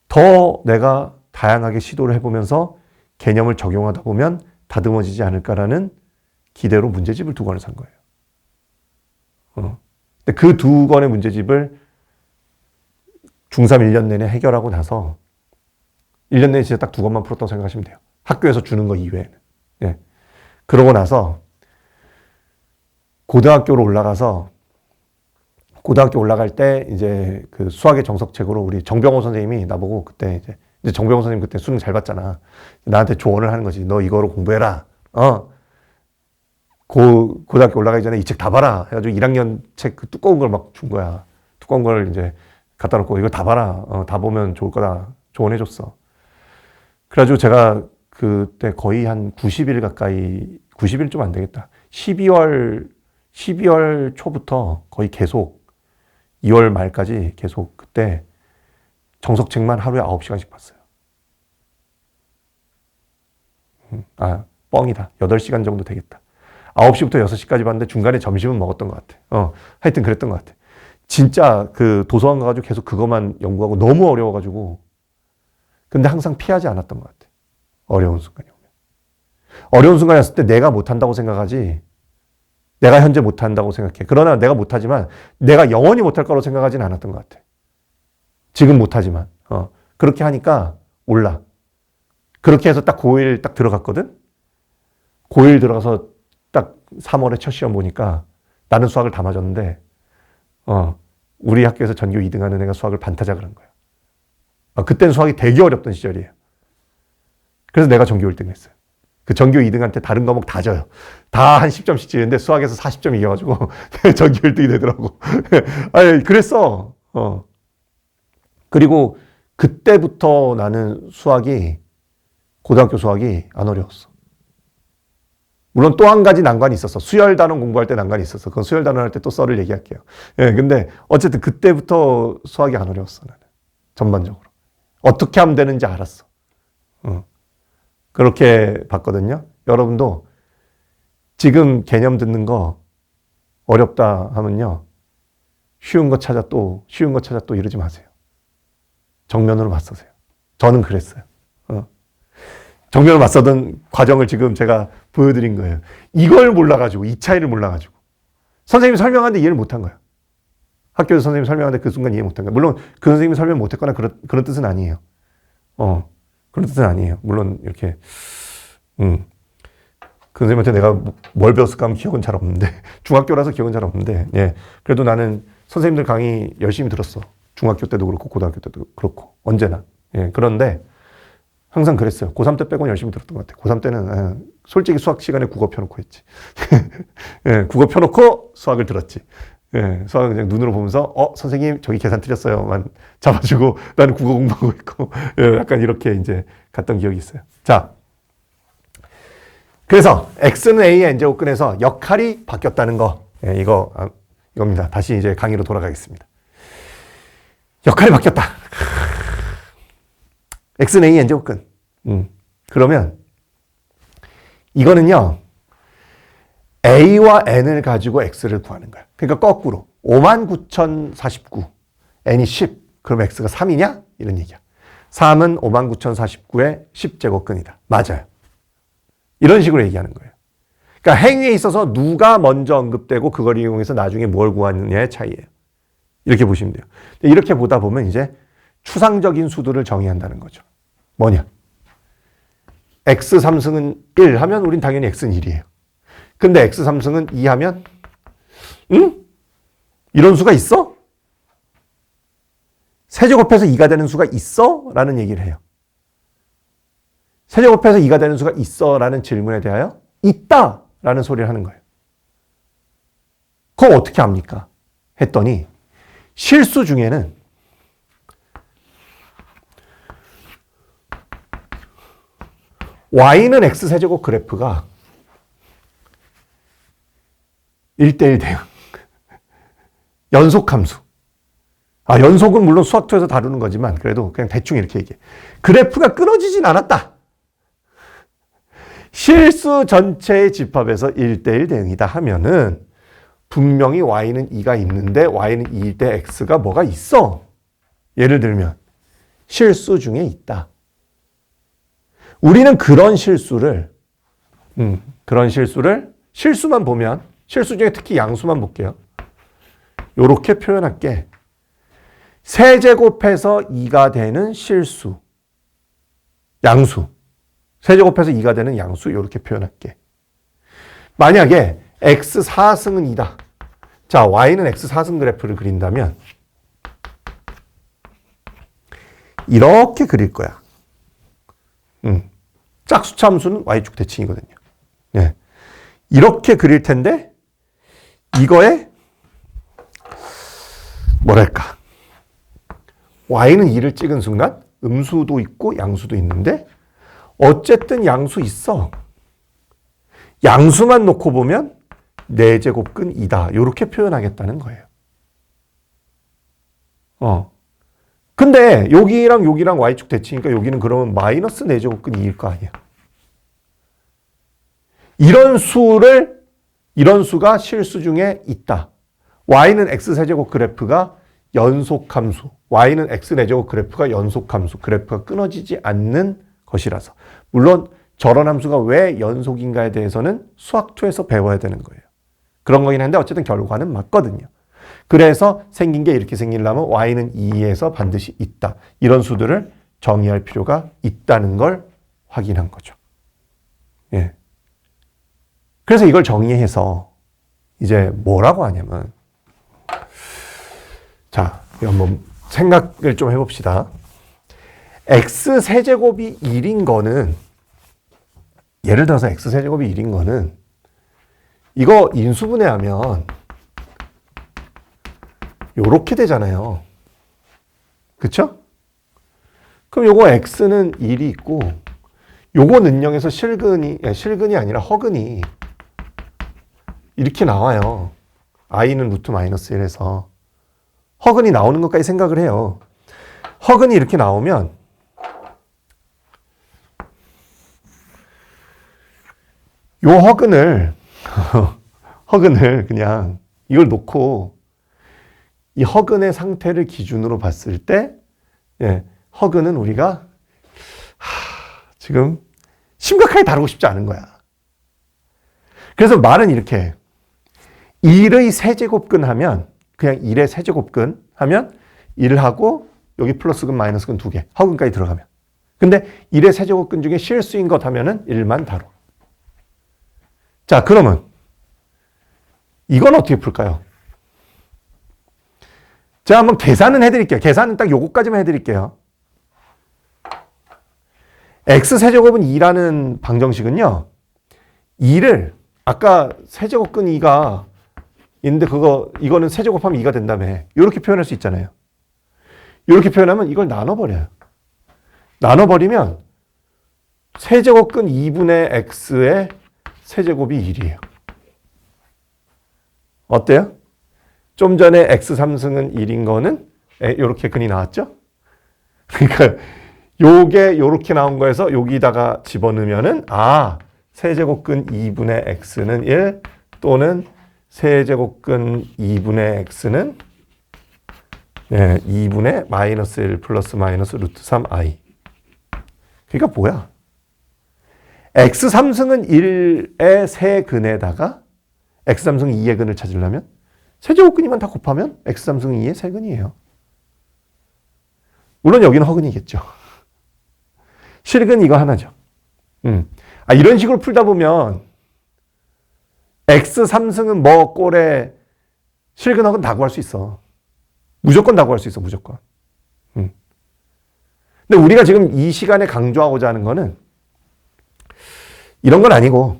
더 내가 다양하게 시도를 해보면서 개념을 적용하다 보면 다듬어지지 않을까라는 기대로 문제집을 2권을 산 거예요. 근데 그 2권의 문제집을 중3 1년 내내 해결하고 나서 1년 내내 진짜 딱 2권만 풀었다고 생각하시면 돼요. 학교에서 주는 거 이외에는. 예. 그러고 나서 고등학교로 올라가서 고등학교 올라갈 때 이제 그 수학의 정석책으로 우리 정병호 선생님이 나보고 그때 이제 정병호 선생님 그때 수능 잘 봤잖아. 나한테 조언을 하는 거지. 너 이거로 공부해라. 고등학교 올라가기 전에 이 책 다 봐라. 해가지고 1학년 책 그 두꺼운 걸 막 준 거야. 두꺼운 걸 이제 갖다 놓고 이거 다 봐라. 다 보면 좋을 거다. 조언해줬어. 그래가지고 제가 그때 거의 한 90일 가까이, 90일 좀 안 되겠다. 12월 초부터 거의 계속 2월 말까지 계속 그때 정석책만 하루에 9시간씩 봤어요. 뻥이다. 8시간 정도 되겠다. 9시부터 6시까지 봤는데 중간에 점심은 먹었던 것 같아. 하여튼 그랬던 것 같아. 진짜 그 도서관 가가지고 계속 그것만 연구하고 너무 어려워가지고. 근데 항상 피하지 않았던 것 같아. 어려운 순간이 오면. 어려운 순간이 왔을 때 내가 못한다고 생각하지, 내가 현재 못한다고 생각해. 그러나 내가 못하지만 내가 영원히 못할 거라고 생각하지는 않았던 것 같아. 지금 못하지만. 그렇게 하니까 올라. 그렇게 해서 딱 고1 딱 들어갔거든? 고1 들어가서 딱 3월에 첫 시험 보니까 나는 수학을 다 맞았는데, 우리 학교에서 전교 2등 하는 애가 수학을 반타작을 한 거야. 그때는 수학이 되게 어렵던 시절이에요. 그래서 내가 전교 1등 했어요. 그 전교 2등한테 다른 과목 다 져요. 다 한 10점씩 지는데 수학에서 40점 이겨가지고 전교 1등이 되더라고. 아니, 그랬어. 그리고 그때부터 나는 고등학교 수학이 안 어려웠어. 물론 또 한 가지 난관이 있었어. 수열 단원 공부할 때 난관이 있었어. 그건 수열 단원 할 때 또 썰을 얘기할게요. 근데 어쨌든 그때부터 수학이 안 어려웠어, 나는. 전반적으로. 어떻게 하면 되는지 알았어. 그렇게 봤거든요. 여러분도 지금 개념 듣는 거 어렵다 하면요. 쉬운 거 찾아 또 이러지 마세요. 정면으로 맞서세요. 저는 그랬어요. 정면으로 맞서던 과정을 지금 제가 보여드린 거예요. 이걸 몰라가지고, 이 차이를 몰라가지고. 선생님이 설명하는데 이해를 못한 거야. 학교에서 선생님이 설명하는데 그 순간 이해 못한 거야. 물론 그 선생님이 설명 못했거나 그런 뜻은 아니에요. 그런 뜻은 아니에요. 물론 이렇게 그 선생님한테 내가 뭘 배웠을까 하면 기억은 잘 없는데, 중학교라서 기억은 잘 없는데, 예. 그래도 나는 선생님들 강의 열심히 들었어. 중학교 때도 그렇고 고등학교 때도 그렇고 언제나. 예. 그런데 항상 그랬어요. 고3 때 빼고는 열심히 들었던 것 같아요. 고3 때는 솔직히 수학 시간에 국어 펴놓고 했지. 예, 국어 펴놓고 수학을 들었지. 예, 수학을 그냥 눈으로 보면서 선생님 저기 계산 틀렸어요만 잡아주고 나는 국어 공부하고 있고, 예, 약간 이렇게 이제 갔던 기억이 있어요. 자, 그래서 x는 a의 n제곱근에서 역할이 바뀌었다는 거, 예, 이겁니다. 다시 이제 강의로 돌아가겠습니다. 역할이 바뀌었다. x는 a의 n제곱근. 그러면 이거는요, a와 n을 가지고 x를 구하는 거야. 그러니까 거꾸로 59,049, n이 10, 그럼 x가 3이냐? 이런 얘기야. 3은 59,049의 10제곱근이다. 맞아요. 이런 식으로 얘기하는 거예요. 그러니까 행위에 있어서 누가 먼저 언급되고 그걸 이용해서 나중에 뭘 구하느냐의 차이예요. 이렇게 보시면 돼요. 이렇게 보다 보면 이제 추상적인 수들을 정의한다는 거죠. 뭐냐? x 3승은 1 하면 우린 당연히 x는 1이에요. 근데 x 3승은 2 하면 이런 수가 있어? 세제곱해서 2가 되는 수가 있어? 라는 얘기를 해요. 세제곱해서 2가 되는 수가 있어? 라는 질문에 대하여 있다! 라는 소리를 하는 거예요. 그럼 어떻게 합니까? 했더니 실수 중에는 y는 x세제곱 그래프가 1대1 대응. 연속함수. 연속은 물론 수학투에서 다루는 거지만 그래도 그냥 대충 이렇게 얘기해. 그래프가 끊어지진 않았다. 실수 전체의 집합에서 1대1 대응이다 하면은 분명히 y는 2가 있는데 y는 2일 때 x가 뭐가 있어. 예를 들면 실수 중에 있다. 우리는 그런 실수를 실수만 보면, 실수 중에 특히 양수만 볼게요. 요렇게 표현할게. 세제곱해서 2가 되는 실수. 양수. 세제곱해서 2가 되는 양수. 요렇게 표현할게. 만약에 x 4승은 2다. 자, y는 x 4승 그래프를 그린다면 이렇게 그릴 거야. 짝수차 함수는 y축 대칭이거든요. 예. 이렇게 그릴 텐데 이거에 뭐랄까, y는 2를 찍은 순간 음수도 있고 양수도 있는데 어쨌든 양수 있어. 양수만 놓고 보면 4제곱근 2다. 이렇게 표현하겠다는 거예요. 근데 여기랑 여기랑 y축 대칭이니까 여기는 그러면 마이너스 4제곱근 2일 거 아니야. 이런 수가 실수 중에 있다. y는 x세제곱 그래프가 연속함수, y는 x4제곱 그래프가 연속함수, 그래프가 끊어지지 않는 것이라서. 물론 저런 함수가 왜 연속인가에 대해서는 수학2에서 배워야 되는 거예요. 그런 거긴 한데 어쨌든 결과는 맞거든요. 그래서 생긴 게 이렇게 생기려면 y는 2에서 반드시 있다. 이런 수들을 정의할 필요가 있다는 걸 확인한 거죠. 예. 그래서 이걸 정의해서 이제 뭐라고 하냐면, 자, 한번 생각을 좀 해봅시다. x세제곱이 1인 거는, 예를 들어서 x세제곱이 1인 거는 이거 인수분해하면 요렇게 되잖아요. 그쵸? 그럼 요거 x는 1이 있고 요거 능력에서 실근이 아니라 허근이 이렇게 나와요. i는 루트 마이너스 1에서 허근이 나오는 것까지 생각을 해요. 허근이 이렇게 나오면 요 허근을 그냥 이걸 놓고 이 허근의 상태를 기준으로 봤을 때, 예, 허근은 우리가 지금 심각하게 다루고 싶지 않은 거야. 그래서 말은 이렇게 1의 세제곱근 하면 그냥 1의 세제곱근 하면 1하고 여기 플러스근 마이너스근 2개 허근까지 들어가면. 근데 1의 세제곱근 중에 실수인 것 하면은 1만 다뤄. 자, 그러면 이건 어떻게 풀까요? 제가 한번 계산은 해드릴게요. 계산은 딱 요거까지만 해드릴게요. x세제곱은 2라는 방정식은요. 2를 아까 세제곱근 2가 있는데 이거는 세제곱하면 2가 된다며. 이렇게 표현할 수 있잖아요. 이렇게 표현하면 이걸 나눠버려요. 나눠버리면 세제곱근 2분의 x의 세제곱이 1이에요. 어때요? 좀 전에 x3승은 1인 거는 이렇게 근이 나왔죠? 그러니까 요게 요렇게 나온 거에서 여기다가 집어넣으면은 세제곱근 2분의 x는 1 또는 세제곱근 2분의 x는 2분의 마이너스 1 플러스 마이너스 루트 3i. 그러니까 뭐야? x3승은 1의 세 근에다가 x3승 2의 근을 찾으려면 세제곱근이만 다 곱하면 x3승 2의 세 근이에요. 물론 여기는 허근이겠죠. 실근 이거 하나죠. 이런 식으로 풀다 보면 x3승은 뭐 꼴에 실근 허근 다 구할 수 있어. 무조건 다 구할 수 있어. 무조건. 근데 우리가 지금 이 시간에 강조하고자 하는 거는 이런 건 아니고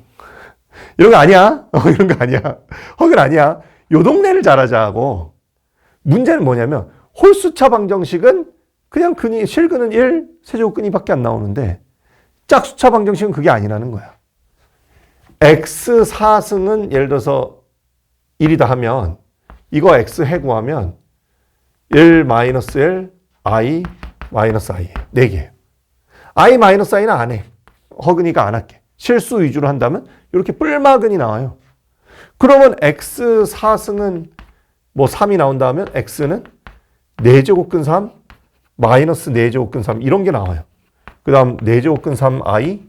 이런 거 아니야. 이런 거 아니야. 허근 아니야. 요 동네를 잘하자고. 문제는 뭐냐면 홀수차 방정식은 그냥 실근은 1, 세제곱근이밖에 안 나오는데 짝수차 방정식은 그게 아니라는 거야. x4승은 예를 들어서 1이다 하면 이거 x 해구하면 1 마이너스 1 i 마이너스 i 4개예요. i 마이너스 i는 안 해. 허근이가 안 할게. 실수 위주로 한다면 이렇게 뿔마근이 나와요. 그러면 x4승은 뭐 3이 나온다 하면 x는 4제곱근 3 마이너스 4제곱근 3 이런 게 나와요. 그 다음 4제곱근 3i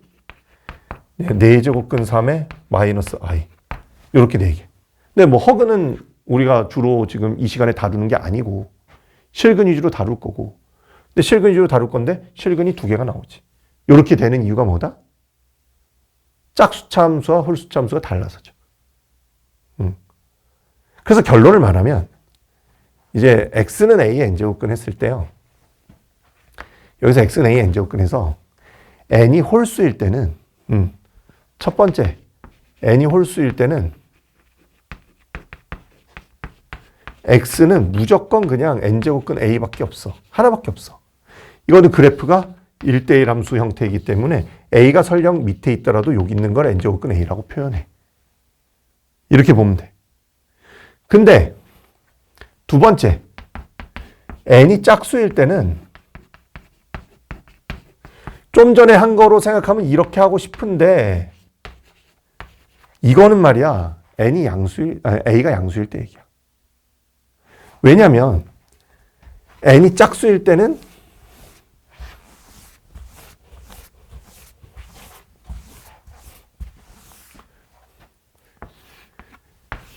4제곱근 3에 마이너스 i 이렇게 4개. 근데 뭐 허근은 우리가 주로 지금 이 시간에 다루는 게 아니고 실근 위주로 다룰 거고, 근데 실근 위주로 다룰 건데 실근이 2개가 나오지. 이렇게 되는 이유가 뭐다? 짝수차 함수와 홀수차 함수가 달라서죠. 그래서 결론을 말하면 이제 x는 a의 n제곱근 했을 때요. 여기서 x는 a의 n제곱근 해서 n이 홀수일 때는 첫 번째 n이 홀수일 때는 x는 무조건 그냥 n제곱근 a밖에 없어. 하나밖에 없어. 이거는 그래프가 1대1 함수 형태이기 때문에 a가 설령 밑에 있더라도 여기 있는 걸 n제곱근 a라고 표현해. 이렇게 보면 돼. 근데 두 번째 n이 짝수일 때는 좀 전에 한 거로 생각하면 이렇게 하고 싶은데 이거는 말이야 a가 양수일 때 얘기야. 왜냐면 n이 짝수일 때는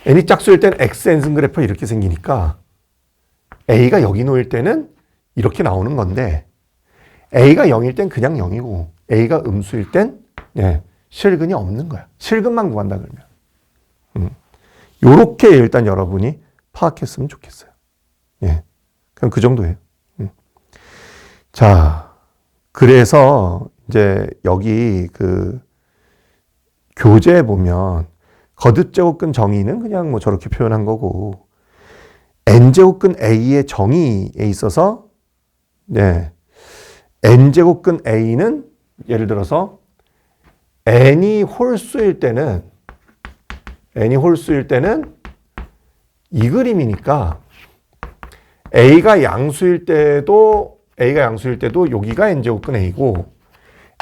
n이 짝수일 때는 xn승 그래프가 이렇게 생기니까 a가 여기 놓일 때는 이렇게 나오는 건데 a가 0일 땐 그냥 0이고 a가 음수일 땐 실근이 없는 거야. 실근만 구한다 그러면. 요렇게 일단 여러분이 파악했으면 좋겠어요. 예. 그냥 그 정도예요. 자, 그래서 이제 여기 그 교재에 보면 거듭제곱근 정의는 그냥 뭐 저렇게 표현한 거고 n제곱근 a의 정의에 있어서 n제곱근 a는 예를 들어서 n이 홀수일 때는 이 그림이니까 a가 양수일 때도 여기가 n제곱근 a고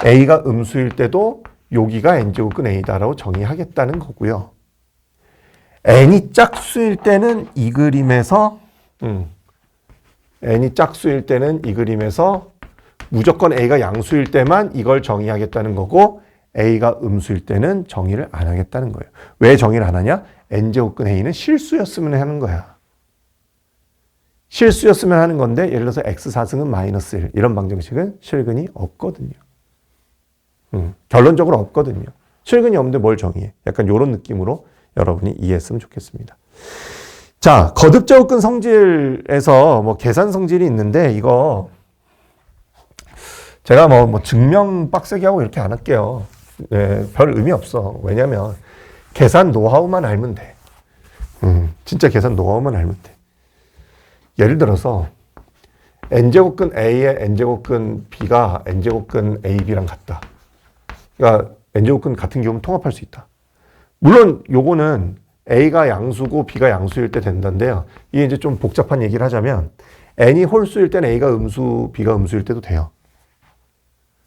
a가 음수일 때도 여기가 n제곱근 a다라고 정의하겠다는 거고요. n이 짝수일 때는 이 그림에서 무조건 a가 양수일 때만 이걸 정의하겠다는 거고 a가 음수일 때는 정의를 안 하겠다는 거예요. 왜 정의를 안 하냐? n제곱근 a는 실수였으면 하는 거야. 실수였으면 하는 건데 예를 들어서 x4승은 마이너스 1 이런 방정식은 실근이 없거든요. 결론적으로 없거든요. 실근이 없는데 뭘 정의해? 약간 이런 느낌으로 여러분이 이해했으면 좋겠습니다. 자, 거듭제곱근 성질에서 뭐 계산 성질이 있는데 이거 제가 뭐 증명 빡세게 하고 이렇게 안 할게요. 별 의미 없어. 왜냐면 계산 노하우만 알면 돼. 진짜 계산 노하우만 알면 돼. 예를 들어서 n제곱근 a의 n제곱근 b가 n제곱근 ab랑 같다. 그러니까 n제곱근 같은 경우는 통합할 수 있다. 물론 요거는 a가 양수고 b가 양수일 때 된다는데요. 이게 이제 좀 복잡한 얘기를 하자면 n이 홀수일 때는 a가 음수, b가 음수일 때도 돼요.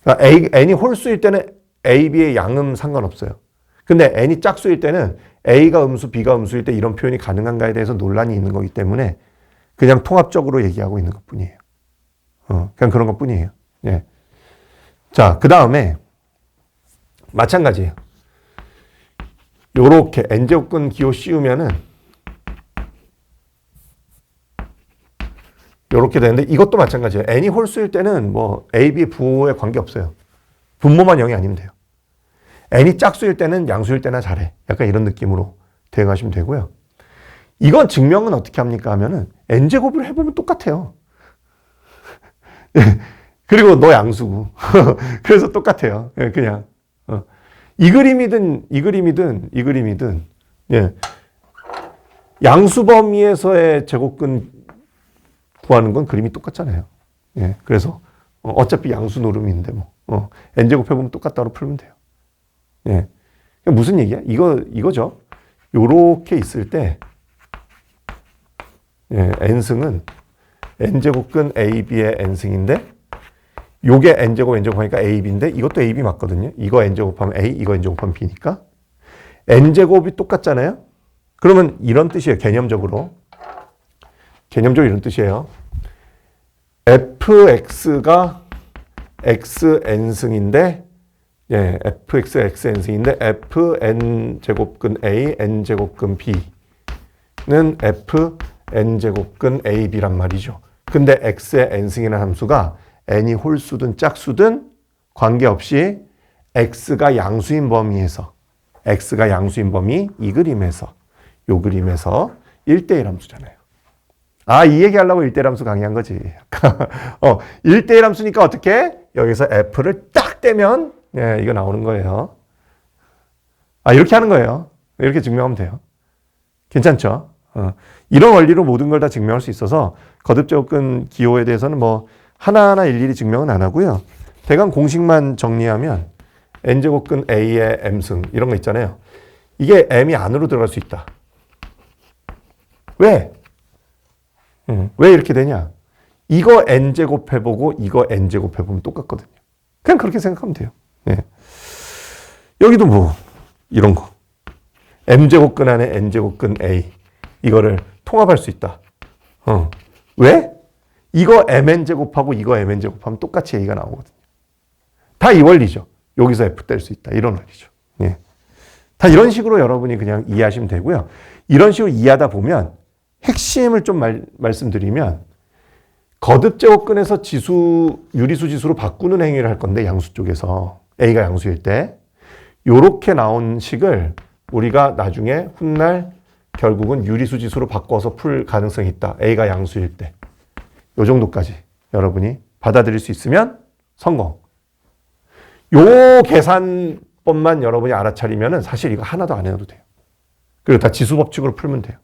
그러니까 n이 홀수일 때는 a, b의 양음 상관없어요. 근데 n이 짝수일 때는 a가 음수, b가 음수일 때 이런 표현이 가능한가에 대해서 논란이 있는 거기 때문에 그냥 통합적으로 얘기하고 있는 것 뿐이에요. 그냥 그런 것 뿐이에요. 예. 자, 그 다음에 마찬가지예요. 요렇게 n제곱근 기호 씌우면은 요렇게 되는데 이것도 마찬가지예요. n이 홀수일 때는 뭐 a, b 부호에 관계없어요. 분모만 0이 아니면 돼요. n이 짝수일 때는 양수일 때나 잘해. 약간 이런 느낌으로 대응하시면 되고요. 이건 증명은 어떻게 합니까 하면은 n제곱을 해보면 똑같아요. 그리고 너 양수고. 그래서 똑같아요. 그냥. 이 그림이든 예. 양수 범위에서의 제곱근 구하는 건 그림이 똑같잖아요. 예. 그래서 어차피 양수 노름인데 뭐 n제곱 해보면 똑같다고 풀면 돼요. 예. 무슨 얘기야? 이거죠. 요렇게 있을 때 n승은 n제곱근 ab의 n승인데 요게 n제곱 하니까 ab인데 이것도 ab 맞거든요. 이거 n제곱하면 a, 이거 n제곱하면 b니까 n제곱이 똑같잖아요. 그러면 이런 뜻이에요. 개념적으로 이런 뜻이에요. fx가 xn승인데 fx가 xn승인데 fn제곱근 a, n제곱근 b는 fn제곱근 ab란 말이죠. 근데 x의 n승이라는 함수가 n이 홀수든 짝수든 관계없이 x가 양수인 범위에서 이 그림에서 요 그림에서 1대1 함수잖아요. 이 얘기 하려고 1대1 함수 강의한 거지. 1대1 함수니까 어떻게? 여기서 f를 딱 떼면 이거 나오는 거예요. 이렇게 하는 거예요. 이렇게 증명하면 돼요. 괜찮죠? 이런 원리로 모든 걸 다 증명할 수 있어서 거듭제곱근 기호에 대해서는 뭐 하나하나 일일이 증명은 안 하고요. 대강 공식만 정리하면 n제곱근 a의 m승 이런 거 있잖아요. 이게 m이 안으로 들어갈 수 있다. 왜? 왜 이렇게 되냐? 이거 n제곱 해보고 이거 n제곱 해보면 똑같거든요. 그냥 그렇게 생각하면 돼요. 예. 여기도 뭐 이런 거 m제곱근 안에 n제곱근 a 이거를 통합할 수 있다. 왜? 이거 mn제곱하고 이거 mn제곱하면 똑같이 a가 나오거든요. 다 이 원리죠. 여기서 f 뗄 수 있다. 이런 원리죠. 예. 다 이런 식으로 여러분이 그냥 이해하시면 되고요. 이런 식으로 이해하다 보면 핵심을 좀 말씀드리면 거듭제곱근에서 유리수 지수로 바꾸는 행위를 할 건데 양수 쪽에서 a가 양수일 때 요렇게 나온 식을 우리가 나중에 훗날 결국은 유리수 지수로 바꿔서 풀 가능성이 있다. a가 양수일 때. 요 정도까지 여러분이 받아들일 수 있으면 성공. 요 계산법만 여러분이 알아차리면은 사실 이거 하나도 안 해도 돼요. 그리고 다 지수 법칙으로 풀면 돼요.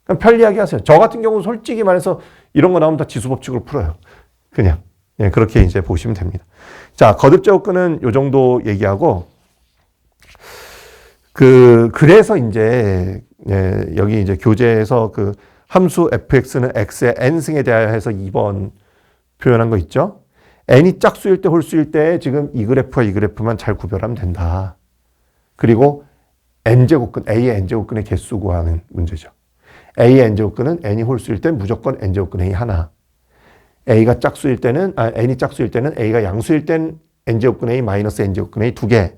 그냥 편리하게 하세요. 저 같은 경우는 솔직히 말해서 이런 거 나오면 다 지수 법칙으로 풀어요. 그냥. 예, 그렇게 이제 보시면 됩니다. 자, 거듭제곱근은 요 정도 얘기하고, 그래서 이제, 예, 여기 이제 교재에서 그 함수 fx는 x의 n승에 대하여서 2번 표현한 거 있죠? n이 짝수일 때 홀수일 때 지금 이 그래프와 이 그래프만 잘 구별하면 된다. 그리고 n제곱근, a의 n제곱근의 개수 구하는 문제죠. a의 n제곱근은 n이 홀수일 땐 무조건 n제곱근 a 하나. n이 짝수일 때는 a가 양수일 땐 n제곱근 a 마이너스 n제곱근 a 두 개.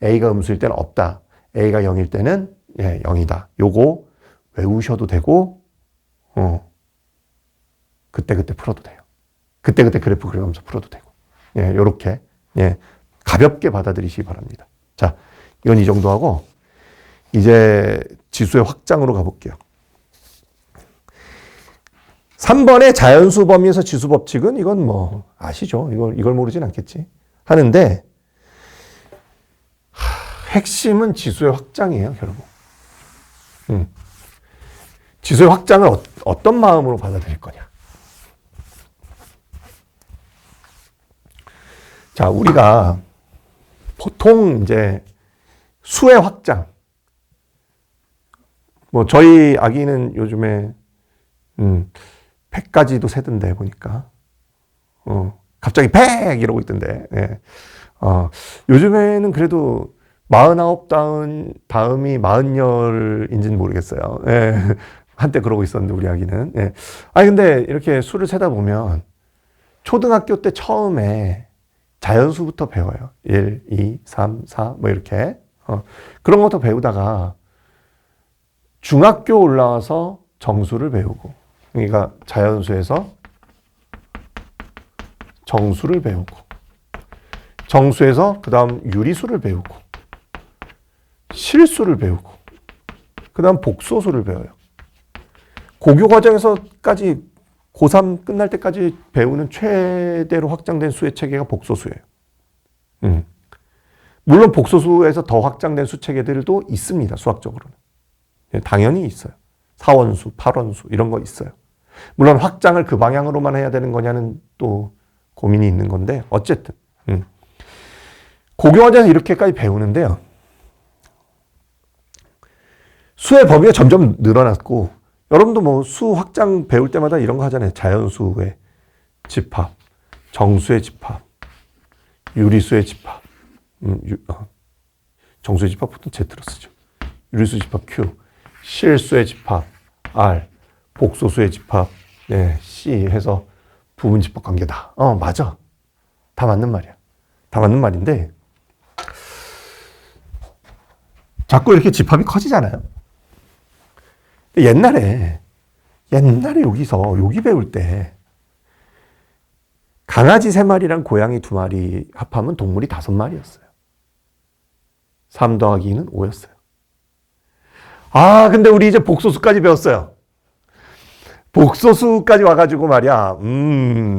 a가 음수일 때는 없다. a가 0일 때는 0이다. 요거 외우셔도 되고 그때그때 풀어도 돼요. 그때그때 그래프 그려가면서 풀어도 되고. 예, 요렇게 가볍게 받아들이시기 바랍니다. 자, 이건 이 정도 하고 이제 지수의 확장으로 가볼게요. 3번의 자연수 범위에서 지수 법칙은 이건 뭐 아시죠? 이걸 모르진 않겠지. 하는데 핵심은 지수의 확장이에요, 결국. 지수의 확장을 어떤 마음으로 받아들일 거냐. 자, 우리가 보통 이제 수의 확장. 뭐 저희 아기는 요즘에 100까지도 세던데 보니까. 갑자기 100 이러고 있던데. 예. 요즘에는 그래도 49 다음이 40열인지는 모르겠어요. 예. 한때 그러고 있었는데 우리 아기는. 예. 아니 근데 이렇게 수를 세다 보면 초등학교 때 처음에 자연수부터 배워요. 1, 2, 3, 4 뭐 이렇게. 그런 것도 배우다가 중학교 올라와서 정수를 배우고, 그러니까 자연수에서 정수를 배우고, 정수에서 그 다음 유리수를 배우고, 실수를 배우고, 그 다음 복소수를 배워요. 고교 과정에서까지 고3 끝날 때까지 배우는 최대로 확장된 수의 체계가 복소수예요. 물론 복소수에서 더 확장된 수 체계들도 있습니다. 수학적으로는. 당연히 있어요. 4원수, 8원수 이런 거 있어요. 물론 확장을 그 방향으로만 해야 되는 거냐는 또 고민이 있는 건데 어쨌든 고교 과정에서 이렇게까지 배우는데요. 수의 범위가 점점 늘어났고 여러분도 뭐 수 확장 배울 때마다 이런 거 하잖아요. 자연수의 집합, 정수의 집합, 유리수의 집합. 정수의 집합 보통 Z로 쓰죠. 유리수 집합 Q, 실수의 집합 R, 복소수의 집합 C 해서 부분 집합 관계다. 맞아. 다 맞는 말이야. 다 맞는 말인데 자꾸 이렇게 집합이 커지잖아요. 옛날에 여기 배울 때 강아지 3마리랑 고양이 2마리 합하면 동물이 5마리였어요. 3 더하기 2는 5였어요. 근데 우리 이제 복소수까지 배웠어요. 복소수까지 와가지고 말이야.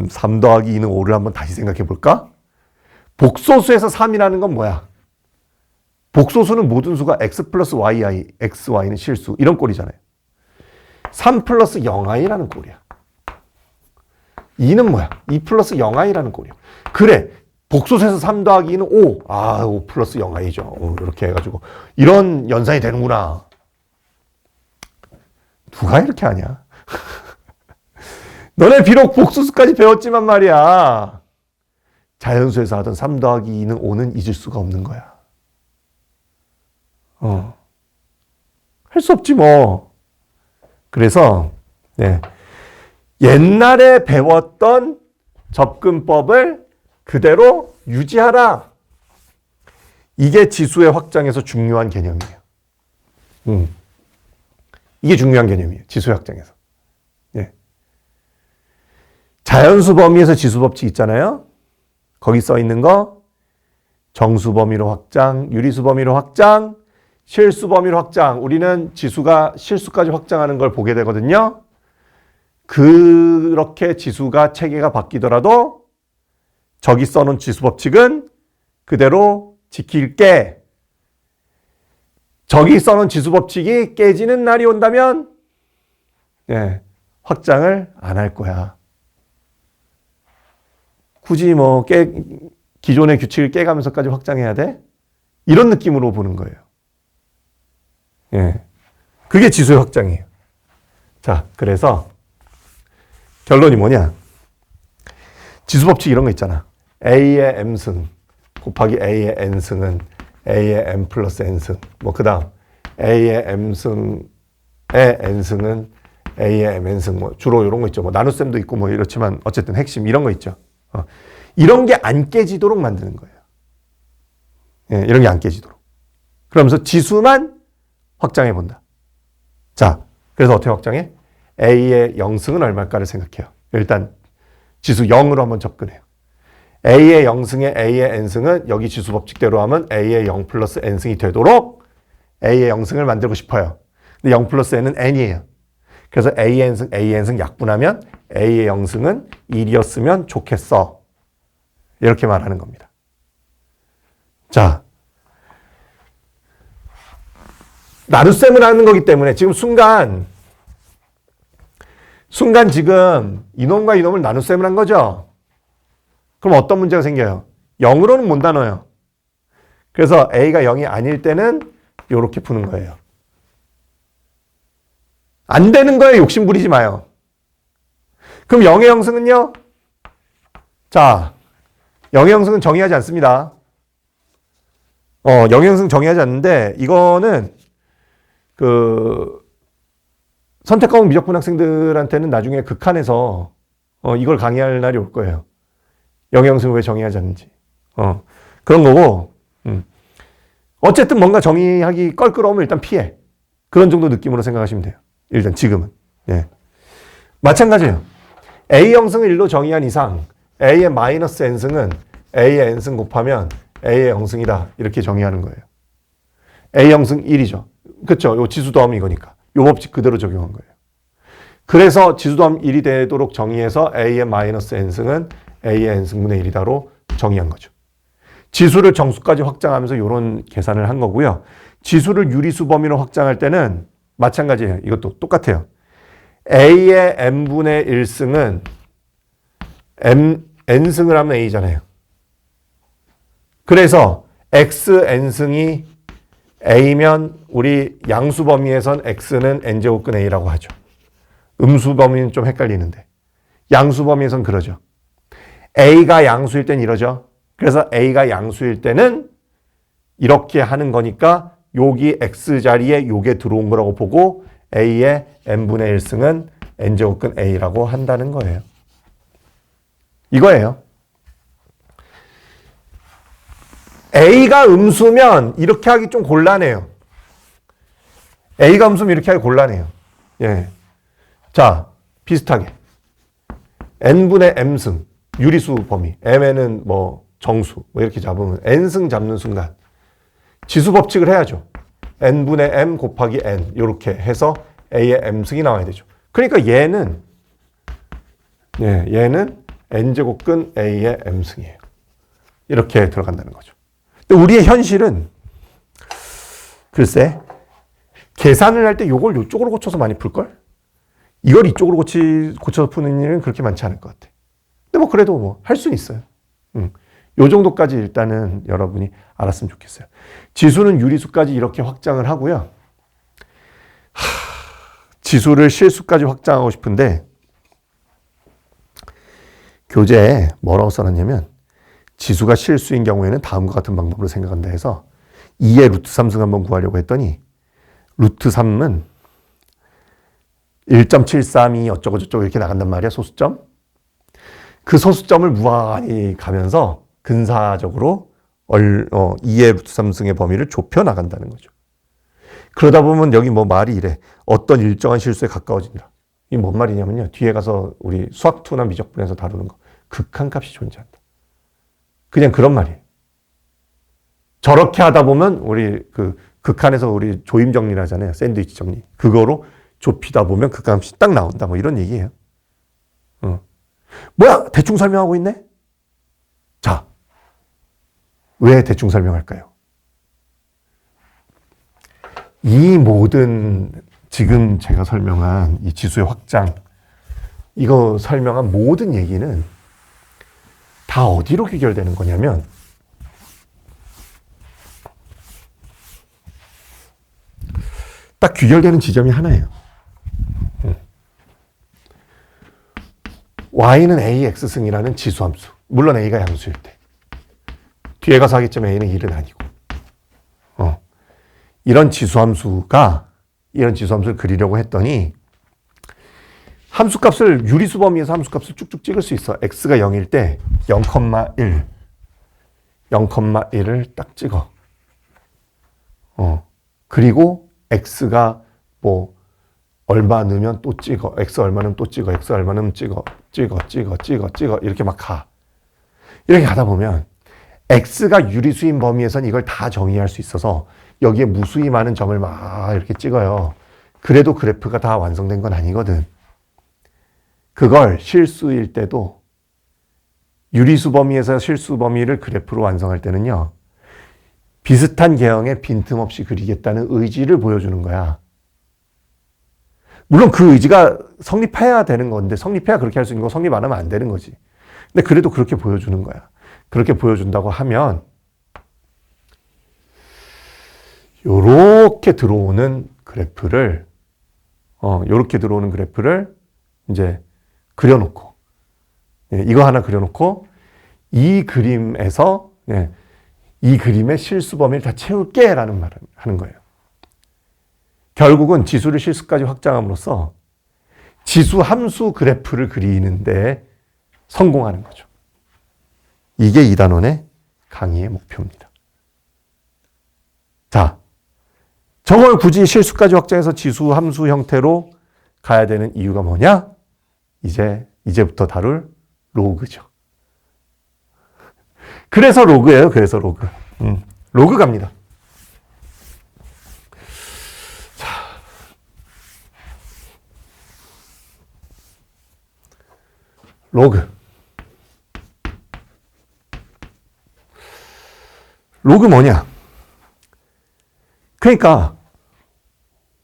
3 더하기 2는 5를 한번 다시 생각해 볼까? 복소수에서 3이라는 건 뭐야? 복소수는 모든 수가 x 플러스 yi, xy는 실수. 이런 꼴이잖아요. 3 플러스 0i라는 꼴이야. 2는 뭐야? 2 플러스 0i라는 꼴이야. 그래. 복소수에서 3 더하기 2는 5. 5 플러스 0i죠. 이렇게 해가지고. 이런 연산이 되는구나. 누가 이렇게 하냐? 너네 비록 복수수까지 배웠지만 말이야. 자연수에서 하던 3 더하기 2는 5는 잊을 수가 없는 거야. 할 수 없지 뭐. 그래서 옛날에 배웠던 접근법을 그대로 유지하라. 이게 지수의 확장에서 중요한 개념이에요. 이게 중요한 개념이에요. 지수의 확장에서. 자연수 범위에서 지수 법칙 있잖아요. 거기 써 있는 거 정수 범위로 확장, 유리수 범위로 확장, 실수 범위로 확장. 우리는 지수가 실수까지 확장하는 걸 보게 되거든요. 그렇게 지수가 체계가 바뀌더라도 저기 써놓은 지수 법칙은 그대로 지킬게. 저기 써놓은 지수 법칙이 깨지는 날이 온다면 확장을 안 할 거야. 굳이 뭐 기존의 규칙을 깨가면서까지 확장해야 돼? 이런 느낌으로 보는 거예요. 그게 지수의 확장이에요. 자, 그래서 결론이 뭐냐? 지수 법칙 이런 거 있잖아. A의 M승 곱하기 A의 N승은 A의 M 플러스 N승. 뭐 그 다음 A의 M승의 N승은 A의 MN승. 뭐 주로 이런 거 있죠. 뭐 나눗셈도 있고 뭐 이렇지만 어쨌든 핵심 이런 거 있죠. 이런 게 안 깨지도록 만드는 거예요. 이런 게 안 깨지도록. 그러면서 지수만 확장해 본다. 자, 그래서 어떻게 확장해? A의 0승은 얼마일까를 생각해요. 일단 지수 0으로 한번 접근해요. A의 0승에 A의 N승은 여기 지수 법칙대로 하면 A의 0 플러스 N승이 되도록 A의 0승을 만들고 싶어요. 근데 0 플러스 N은 N이에요. 그래서 A의 N승 약분하면 A의 0승은 1이었으면 좋겠어. 이렇게 말하는 겁니다. 자, 나눗셈을 하는 거기 때문에 지금 순간 지금 이놈과 이놈을 나눗셈을 한 거죠. 그럼 어떤 문제가 생겨요? 0으로는 못 나눠요. 그래서 A가 0이 아닐 때는 이렇게 푸는 거예요. 안 되는 거에 욕심 부리지 마요. 그럼 0의 형승은요? 자, 0의 형승은 정의하지 않습니다. 0의 형승 정의하지 않는데 이거는 선택 과목 미적분 학생들한테는 나중에 극한에서 이걸 강의할 날이 올 거예요. 0의 형승을 왜 정의하지 않는지. 그런 거고 어쨌든 뭔가 정의하기 껄끄러우면 일단 피해. 그런 정도 느낌으로 생각하시면 돼요. 일단 지금은. 마찬가지예요. A 형승을 1로 정의한 이상 A의 마이너스 N승은 A의 N승 곱하면 A의 형승이다. 이렇게 정의하는 거예요. A 형승 1이죠. 그렇죠. 요 지수 더하면 이거니까. 요 법칙 그대로 적용한 거예요. 그래서 지수 더하면 1이 되도록 정의해서 A의 마이너스 N승은 A의 N승분의 1이다로 정의한 거죠. 지수를 정수까지 확장하면서 이런 계산을 한 거고요. 지수를 유리수 범위로 확장할 때는 마찬가지예요. 이것도 똑같아요. A의 N분의 1승은 N승을 하면 A잖아요. 그래서 XN승이 A면 우리 양수 범위에선 X는 N제곱근 A라고 하죠. 음수 범위는 좀 헷갈리는데 양수 범위에선 그러죠. A가 양수일 땐 이러죠. 그래서 A가 양수일 때는 이렇게 하는 거니까 여기 X자리에 요게 들어온 거라고 보고 A의 N분의 1승은 N제곱근 A라고 한다는 거예요. 이거예요. A가 음수면 이렇게 하기 좀 곤란해요. A가 음수면 이렇게 하기 곤란해요. 자, 비슷하게. N분의 M승, 유리수 범위. M에는 뭐 정수, 뭐 이렇게 잡으면 N승 잡는 순간 지수 법칙을 해야죠. N분의 M 곱하기 N 이렇게 해서 A의 M승이 나와야 되죠. 그러니까 얘는 N제곱근 A의 M승이에요. 이렇게 들어간다는 거죠. 근데 우리의 현실은 글쎄 계산을 할 때 이걸 이쪽으로 고쳐서 많이 풀걸? 이걸 이쪽으로 고쳐서 푸는 일은 그렇게 많지 않을 것 같아. 근데 뭐 그래도 뭐 할 수는 있어요. 요 정도까지 일단은 여러분이 알았으면 좋겠어요. 지수는 유리수까지 이렇게 확장을 하고요. 지수를 실수까지 확장하고 싶은데 교재에 뭐라고 써놨냐면 지수가 실수인 경우에는 다음과 같은 방법으로 생각한다 해서 2의 루트 3승 한번 구하려고 했더니 루트 3은 1.732 어쩌고 저쩌고 이렇게 나간단 말이야, 소수점. 그 소수점을 무한히 가면서 근사적으로 2의 루트 3승의 범위를 좁혀 나간다는 거죠. 그러다 보면 여기 뭐 말이 이래. 어떤 일정한 실수에 가까워진다. 이게 뭔 말이냐면요. 뒤에 가서 우리 수학2나 미적분에서 다루는 거. 극한값이 존재한다. 그냥 그런 말이에요. 저렇게 하다 보면 우리 그 극한에서 우리 조임 정리를 하잖아요. 샌드위치 정리. 그거로 좁히다 보면 극한값이 딱 나온다. 뭐 이런 얘기예요. 뭐야? 대충 설명하고 있네? 자, 왜 대충 설명할까요? 이 모든 지금 제가 설명한 이 지수의 확장, 이거 설명한 모든 얘기는 다 어디로 귀결되는 거냐면 딱 귀결되는 지점이 하나예요. y는 ax승이라는 지수함수. 물론 a가 양수일 때. 뒤에 가서 하겠지만 a는 1은 아니고. 이런 지수함수를 그리려고 했더니 함수값을 유리수 범위에서 함수값을 쭉쭉 찍을 수 있어. x가 0일 때 0,1, 0,1을 딱 찍어. 그리고 x가 뭐 얼마 넣으면 또 찍어. x 얼마 넣으면 또 찍어. x 얼마 넣으면 찍어. 이렇게 막 가. 이렇게 가다 보면 x가 유리수인 범위에선 이걸 다 정의할 수 있어서 여기에 무수히 많은 점을 막 이렇게 찍어요. 그래도 그래프가 다 완성된 건 아니거든. 그걸 실수일 때도 유리수 범위에서 실수 범위를 그래프로 완성할 때는요. 비슷한 개형에 빈틈없이 그리겠다는 의지를 보여주는 거야. 물론 그 의지가 성립해야 되는 건데 성립해야 그렇게 할 수 있는 거 성립 안 하면 안 되는 거지. 근데 그래도 그렇게 보여주는 거야. 그렇게 보여준다고 하면 요렇게 들어오는 그래프를 이제 그려놓고 이거 하나 그려놓고 이 그림에서 이 그림의 실수 범위를 다 채울게 라는 말을 하는 거예요. 결국은 지수를 실수까지 확장함으로써 지수 함수 그래프를 그리는데 성공하는 거죠. 이게 2단원의 강의의 목표입니다. 자, 저걸 굳이 실수까지 확장해서 지수 함수 형태로 가야 되는 이유가 뭐냐? 이제부터 다룰 로그죠. 그래서 로그예요. 그래서 로그. 로그 갑니다. 자. 로그. 로그 뭐냐? 그러니까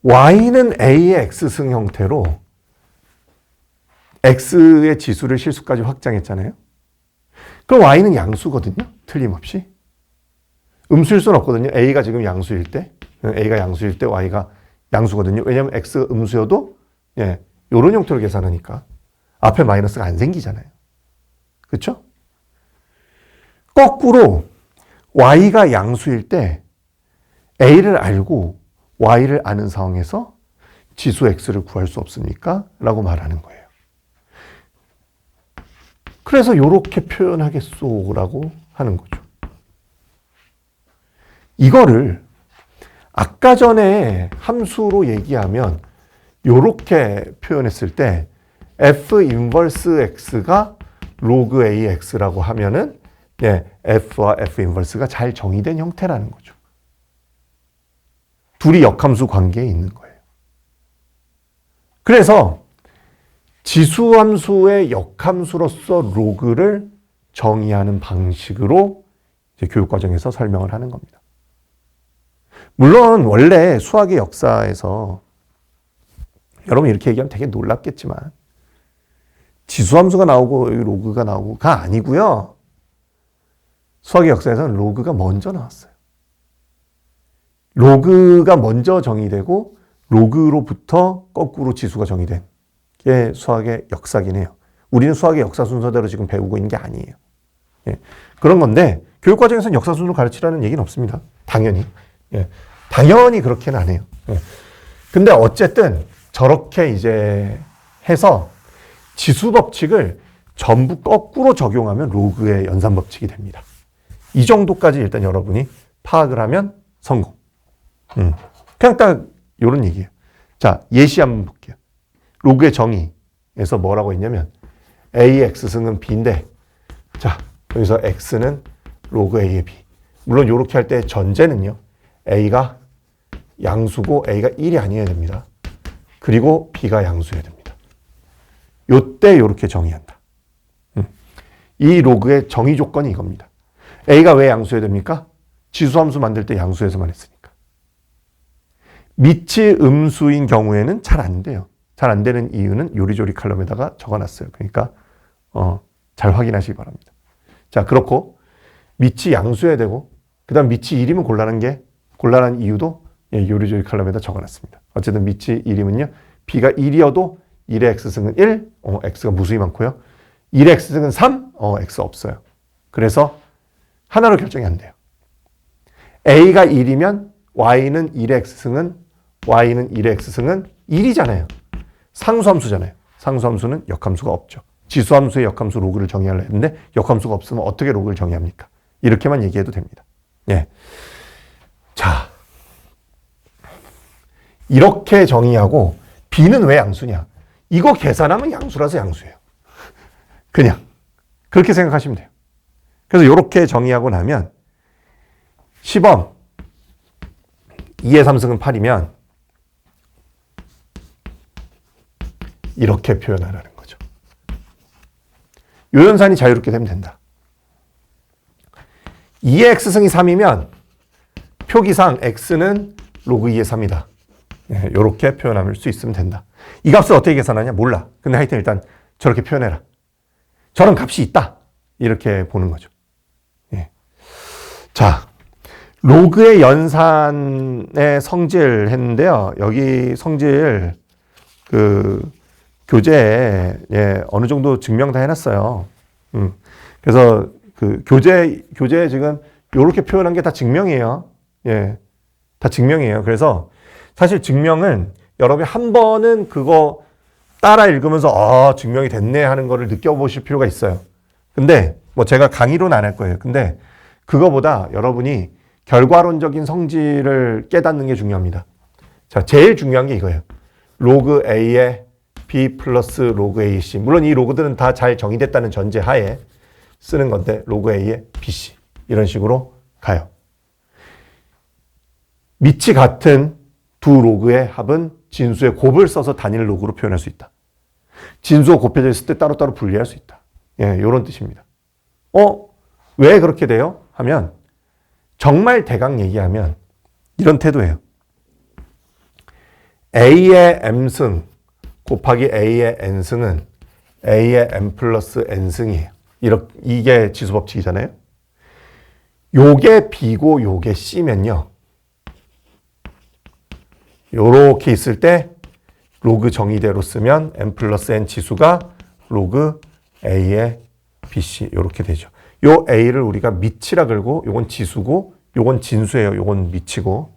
y는 a의 x승 형태로 x의 지수를 실수까지 확장했잖아요. 그럼 y는 양수거든요. 틀림없이. 음수일 수는 없거든요. a가 지금 양수일 때 y가 양수거든요. 왜냐하면 x가 음수여도 이런 형태로 계산하니까 앞에 마이너스가 안 생기잖아요. 그렇죠? 거꾸로 y가 양수일 때 a를 알고 y를 아는 상황에서 지수 x를 구할 수 없습니까? 라고 말하는 거예요. 그래서 이렇게 표현하겠소라고 하는 거죠. 이거를 아까 전에 함수로 얘기하면 이렇게 표현했을 때 f 인버스 x가 로그 ax라고 하면은 f와 f 인버스가 잘 정의된 형태라는 거죠. 둘이 역함수 관계에 있는 거예요. 그래서 지수함수의 역함수로서 로그를 정의하는 방식으로 이제 교육과정에서 설명을 하는 겁니다. 물론 원래 수학의 역사에서 여러분 이렇게 얘기하면 되게 놀랍겠지만 지수함수가 나오고 로그가 나오고가 아니고요. 수학의 역사에서는 로그가 먼저 나왔어요. 로그가 먼저 정의되고 로그로부터 거꾸로 지수가 정의된 게 수학의 역사긴 해요. 우리는 수학의 역사 순서대로 지금 배우고 있는 게 아니에요. 예. 그런 건데 교육과정에서는 역사 순서를 가르치라는 얘기는 없습니다. 당연히. 예. 당연히 그렇게는 안 해요. 예. 근데 어쨌든 저렇게 이제 해서 지수 법칙을 전부 거꾸로 적용하면 로그의 연산 법칙이 됩니다. 이 정도까지 일단 여러분이 파악을 하면 성공. 그냥 딱 이런 얘기예요. 자, 예시 한번 볼게요. 로그의 정의에서 뭐라고 했냐면 A의 X승은 B인데 자, 여기서 X는 로그 A의 B. 물론 이렇게 할 때 전제는요. A가 양수고 A가 1이 아니어야 됩니다. 그리고 B가 양수여야 됩니다. 요때 이렇게 정의한다. 이 로그의 정의 조건이 이겁니다. A가 왜 양수여야 됩니까? 지수함수 만들 때 양수에서만 했으니까. 밑이 음수인 경우에는 잘 안 돼요. 잘 안 되는 이유는 요리조리 칼럼에다가 적어놨어요. 그러니까 잘 확인하시기 바랍니다. 자, 그렇고 밑이 양수여야 되고 그 다음 밑이 1이면 곤란한 이유도 요리조리 칼럼에다 적어놨습니다. 어쨌든 밑이 1이면요. B가 1이어도 1의 X승은 1, X가 무수히 많고요. 1의 X승은 3, X 없어요. 그래서 하나로 결정이 안 돼요. A가 1이면 Y는 1의 X승은 1이잖아요. 상수함수잖아요. 상수함수는 역함수가 없죠. 지수함수의 역함수 로그를 정의하려 했는데 역함수가 없으면 어떻게 로그를 정의합니까? 이렇게만 얘기해도 됩니다. 예. 자, 이렇게 정의하고 B는 왜 양수냐? 이거 계산하면 양수라서 양수예요. 그냥 그렇게 생각하시면 돼요. 그래서 이렇게 정의하고 나면 시범 2의 3승은 8이면 이렇게 표현하라는 거죠. 요연산이 자유롭게 되면 된다. 2의 X승이 3이면 표기상 X는 로그 2의 3이다. 이렇게 표현할 수 있으면 된다. 이 값을 어떻게 계산하냐? 몰라. 근데 하여튼 일단 저렇게 표현해라. 저런 값이 있다. 이렇게 보는 거죠. 예. 자, 로그의 연산의 성질 했는데요. 여기 성질 교재에 어느 정도 증명 다 해놨어요. 그래서 교재에 지금 이렇게 표현한 게 다 증명이에요. 예, 다 증명이에요. 그래서 사실 증명은 여러분이 한 번은 그거 따라 읽으면서 증명이 됐네 하는 거를 느껴보실 필요가 있어요. 근데 뭐 제가 강의로는 안 할 거예요. 근데 그거보다 여러분이 결과론적인 성질을 깨닫는 게 중요합니다. 자, 제일 중요한 게 이거예요. 로그 A의 B 플러스 로그 AC. 물론 이 로그들은 다 잘 정의됐다는 전제 하에 쓰는 건데 로그 A의 BC. 이런 식으로 가요. 밑이 같은 두 로그의 합은 진수의 곱을 써서 단일 로그로 표현할 수 있다. 진수가 곱해져 있을 때 따로따로 분리할 수 있다. 예, 이런 뜻입니다. 왜 그렇게 돼요? 하면 정말 대강 얘기하면 이런 태도예요. A의 M승 곱하기 A의 N승은 A의 M 플러스 N승이에요. 이게 지수법칙이잖아요. 요게 B고 요게 C면요. 요렇게 있을 때 로그 정의대로 쓰면 M 플러스 N 지수가 로그 A의 BC 요렇게 되죠. 요 A를 우리가 밑이라 그러고 요건 지수고 요건 진수예요. 요건 밑이고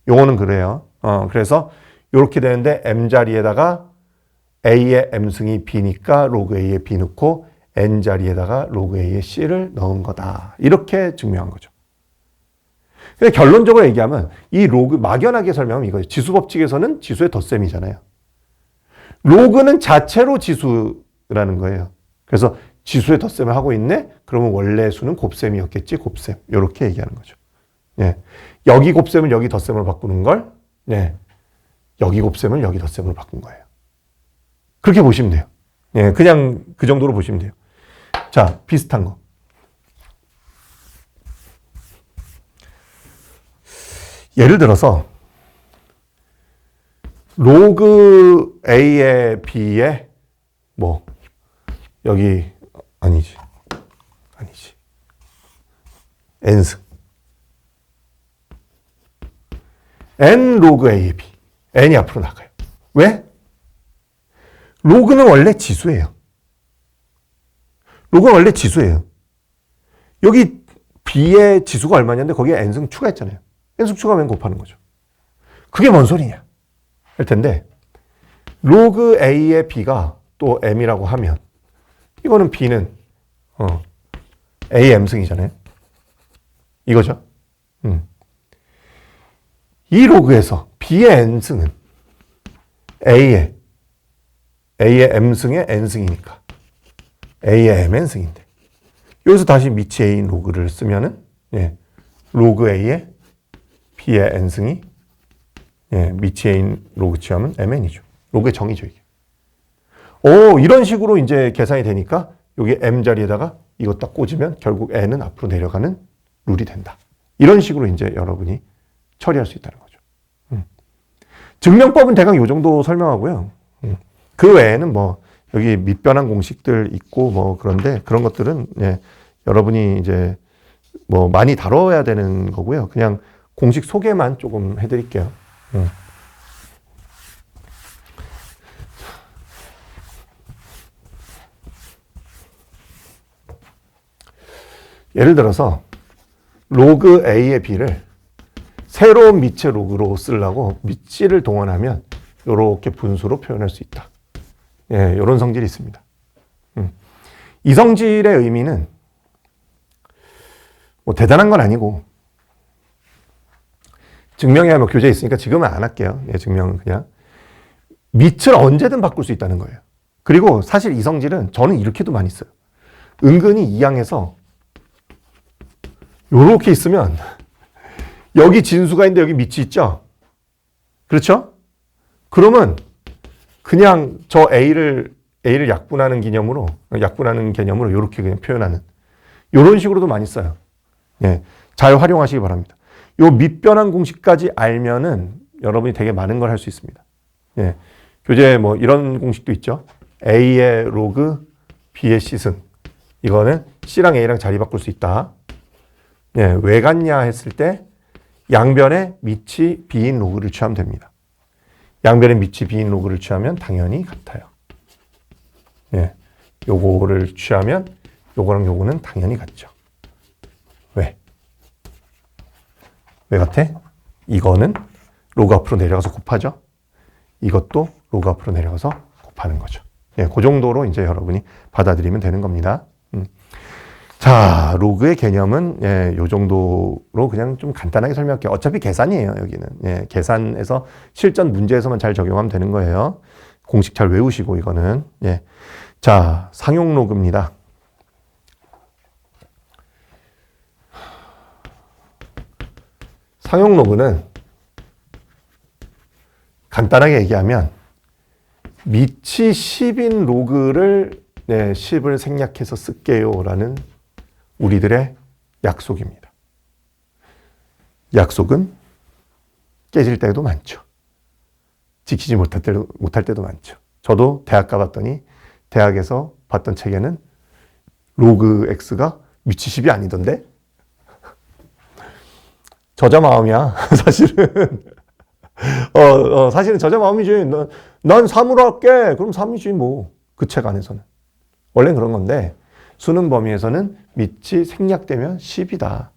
요거는 그래요. 그래서 요렇게 되는데 M 자리에다가 A의 M승이 B니까 로그 A의 B 넣고 N 자리에다가 로그 A의 C를 넣은 거다. 이렇게 증명한 거죠. 근데 결론적으로 얘기하면 이 로그 막연하게 설명하면 이거예요. 지수법칙에서는 지수의 덧셈이잖아요. 로그는 자체로 지수라는 거예요. 그래서 지수의 덧셈을 하고 있네? 그러면 원래 수는 곱셈이었겠지, 곱셈. 이렇게 얘기하는 거죠. 예. 여기 곱셈을 여기 덧셈으로 바꾸는 걸, 네. 여기 곱셈을 여기 덧셈으로 바꾼 거예요. 그렇게 보시면 돼요. 예. 그냥 그 정도로 보시면 돼요. 자, 비슷한 거. 예를 들어서, 로그 A의 B의 여기 아니지 N승 N 로그 A의 B N이 앞으로 나가요. 왜? 로그는 원래 지수예요. 로그는 원래 지수예요. 여기 B의 지수가 얼마냐인데 거기에 n승 추가했잖아요. n승 추가하면 곱하는 거죠. 그게 뭔 소리냐 할 텐데 로그 A의 B가 또 M이라고 하면 이거는 B는 A M승이잖아요. 이거죠. 이 로그에서 B의 N승은 A의 M승의 N승이니까 A의 MN승인데 여기서 다시 미치 A인 로그를 쓰면은 로그 A의 B의 N승이 미치 A인 로그 취하면 MN이죠. 로그의 정의죠, 이게. 이런 식으로 이제 계산이 되니까 여기 M 자리에다가 이거 딱 꽂으면 결국 N은 앞으로 내려가는 룰이 된다. 이런 식으로 이제 여러분이 처리할 수 있다는 거죠. 증명법은 대강 이 정도 설명하고요. 그 외에는 뭐 여기 밑변환 공식들 있고 뭐 그런데 그런 것들은 여러분이 이제 뭐 많이 다뤄야 되는 거고요. 그냥 공식 소개만 조금 해드릴게요. 예를 들어서 로그 A의 B를 새로운 미치의 로그로 쓰려고 미치를 동원하면 이렇게 분수로 표현할 수 있다. 이런 성질이 있습니다. 이 성질의 의미는 뭐 대단한 건 아니고 증명해야 뭐 교재 있으니까 지금은 안 할게요. 증명은 그냥 밑을 언제든 바꿀 수 있다는 거예요. 그리고 사실 이 성질은 저는 이렇게도 많이 써요. 은근히 이항에서 요렇게 있으면 여기 진수가 있는데 여기 밑이 있죠? 그렇죠? 그러면 그냥 저 A를 약분하는 개념으로 이렇게 그냥 표현하는 이런 식으로도 많이 써요. 잘 활용하시기 바랍니다. 요 밑변환 공식까지 알면은 여러분이 되게 많은 걸 할 수 있습니다. 교재에 뭐 이런 공식도 있죠. A의 로그, B의 C승. 이거는 C랑 A랑 자리 바꿀 수 있다. 왜 같냐 했을 때 양변에 밑이 B인 로그를 취하면 됩니다. 양변에 밑이 B인 로그를 취하면 당연히 같아요. 요거를 취하면 요거랑 요거는 당연히 같죠. 왜? 왜 같아? 이거는 로그 앞으로 내려가서 곱하죠. 이것도 로그 앞으로 내려가서 곱하는 거죠. 그 정도로 이제 여러분이 받아들이면 되는 겁니다. 자, 로그의 개념은 요 정도로 그냥 좀 간단하게 설명할게요. 어차피 계산이에요, 여기는. 계산에서 실전 문제에서만 잘 적용하면 되는 거예요. 공식 잘 외우시고 이거는. 자, 상용 로그입니다. 상용 로그는 간단하게 얘기하면 밑이 10인 로그를 10을 생략해서 쓸게요라는 우리들의 약속입니다. 약속은 깨질 때도 많죠. 지키지 못할 때도 많죠. 저도 대학 가봤더니 대학에서 봤던 책에는 로그 X가 밑이 10이 아니던데? 저자 마음이야, 사실은. 사실은 저자 마음이지. 난 3으로 할게. 그럼 3이지, 뭐. 그 책 안에서는. 원래는 그런 건데, 수능 범위에서는 밑이 생략되면 10이다.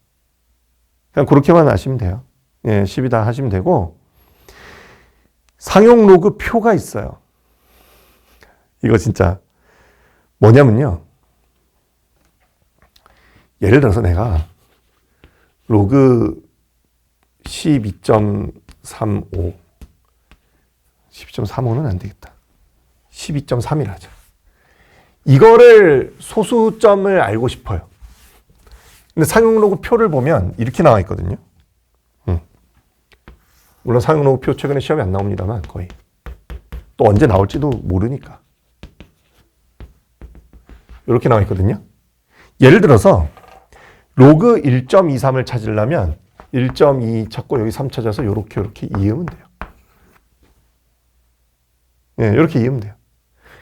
그냥 그렇게만 하시면 돼요. 10이다 하시면 되고, 상용 로그 표가 있어요. 이거 진짜 뭐냐면요. 예를 들어서 내가 로그 12.35, 12.35는 안 되겠다. 12.3이라 하자. 이거를 소수점을 알고 싶어요. 근데 상용 로그 표를 보면 이렇게 나와 있거든요. 물론 상용 로그 표 최근에 시험에 안 나옵니다만 거의. 또 언제 나올지도 모르니까. 이렇게 나와 있거든요. 예를 들어서 로그 1.23을 찾으려면 1.2 찾고 여기 3 찾아서 이렇게 이으면 돼요. 이렇게 이으면 돼요.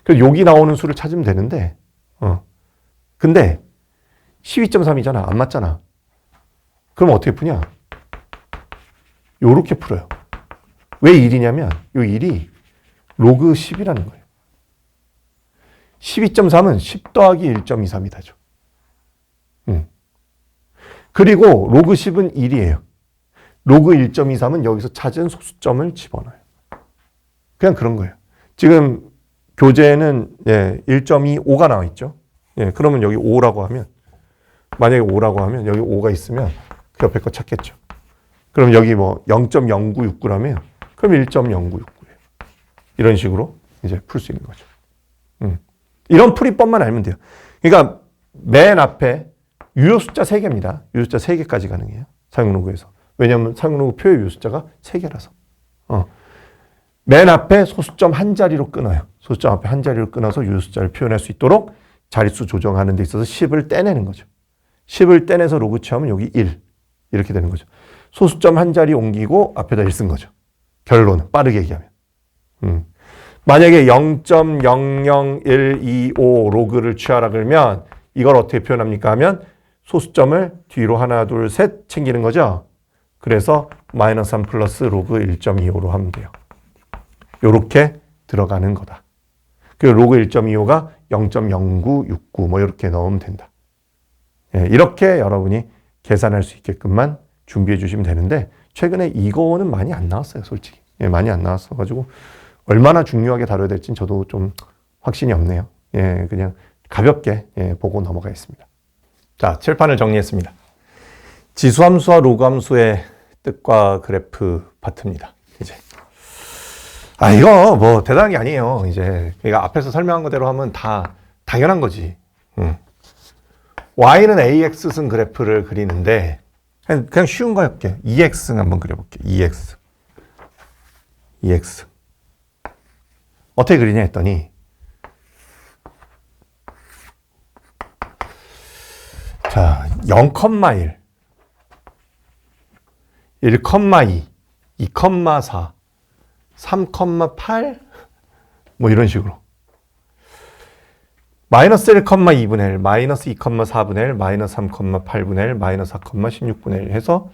그래서 여기 나오는 수를 찾으면 되는데, 근데 12.3이잖아. 안 맞잖아. 그럼 어떻게 푸냐? 요렇게 풀어요. 왜 1이냐면, 요 1이 로그 10이라는 거예요. 12.3은 10 더하기 1.23이다죠. 그리고 로그 10은 1이에요. 로그 1.23은 여기서 찾은 소수점을 집어넣어요. 그냥 그런 거예요. 지금 교재에는 1.25가 나와 있죠. 그러면 여기 5라고 하면, 만약에 5라고 하면 여기 5가 있으면 그 옆에 거 찾겠죠. 그럼 여기 뭐 0.0969라면 그럼 1.0969예요. 이런 식으로 이제 풀 수 있는 거죠. 이런 풀이법만 알면 돼요. 그러니까 맨 앞에 유효 숫자 3개입니다. 유효 숫자 3개까지 가능해요. 사용로그에서. 왜냐하면 사용로그 표의 유효 숫자가 3개라서. 맨 앞에 소수점 한 자리로 끊어요. 소수점 앞에 한 자리로 끊어서 유효 숫자를 표현할 수 있도록 자릿수 조정하는 데 있어서 10을 떼내는 거죠. 10을 떼내서 로그 취하면 여기 1 이렇게 되는 거죠. 소수점 한 자리 옮기고 앞에다 1 쓴 거죠. 결론은 빠르게 얘기하면. 만약에 0.00125 로그를 취하라 그러면 이걸 어떻게 표현합니까 하면 소수점을 뒤로 하나 둘 셋 챙기는 거죠. 그래서 마이너스 3 플러스 로그 1.25로 하면 돼요. 요렇게 들어가는 거다. 그리고 로그 1.25가 0.0969 뭐 이렇게 넣으면 된다. 이렇게 여러분이 계산할 수 있게끔만 준비해 주시면 되는데 최근에 이거는 많이 안 나왔어요, 솔직히. 많이 안 나왔어가지고 얼마나 중요하게 다뤄야 될지는 저도 좀 확신이 없네요. 그냥 가볍게 보고 넘어가겠습니다. 자, 칠판을 정리했습니다. 지수함수와 로그함수의 뜻과 그래프 파트입니다. 이제 이거 뭐 대단한 게 아니에요. 이제 그러니까 앞에서 설명한 거대로 하면 다 당연한 거지. y는 ax승 그래프를 그리는데 그냥 쉬운 거 해볼게요. 2x승 한번 그려볼게요. 2x 어떻게 그리냐 했더니 자 0,1 1,2 2,4 3,8 뭐 이런 식으로 마이너스 1,2분의 1, 마이너스 2,4분의 1, 마이너스 3,8분의 1, 마이너스 4,16분의 1 해서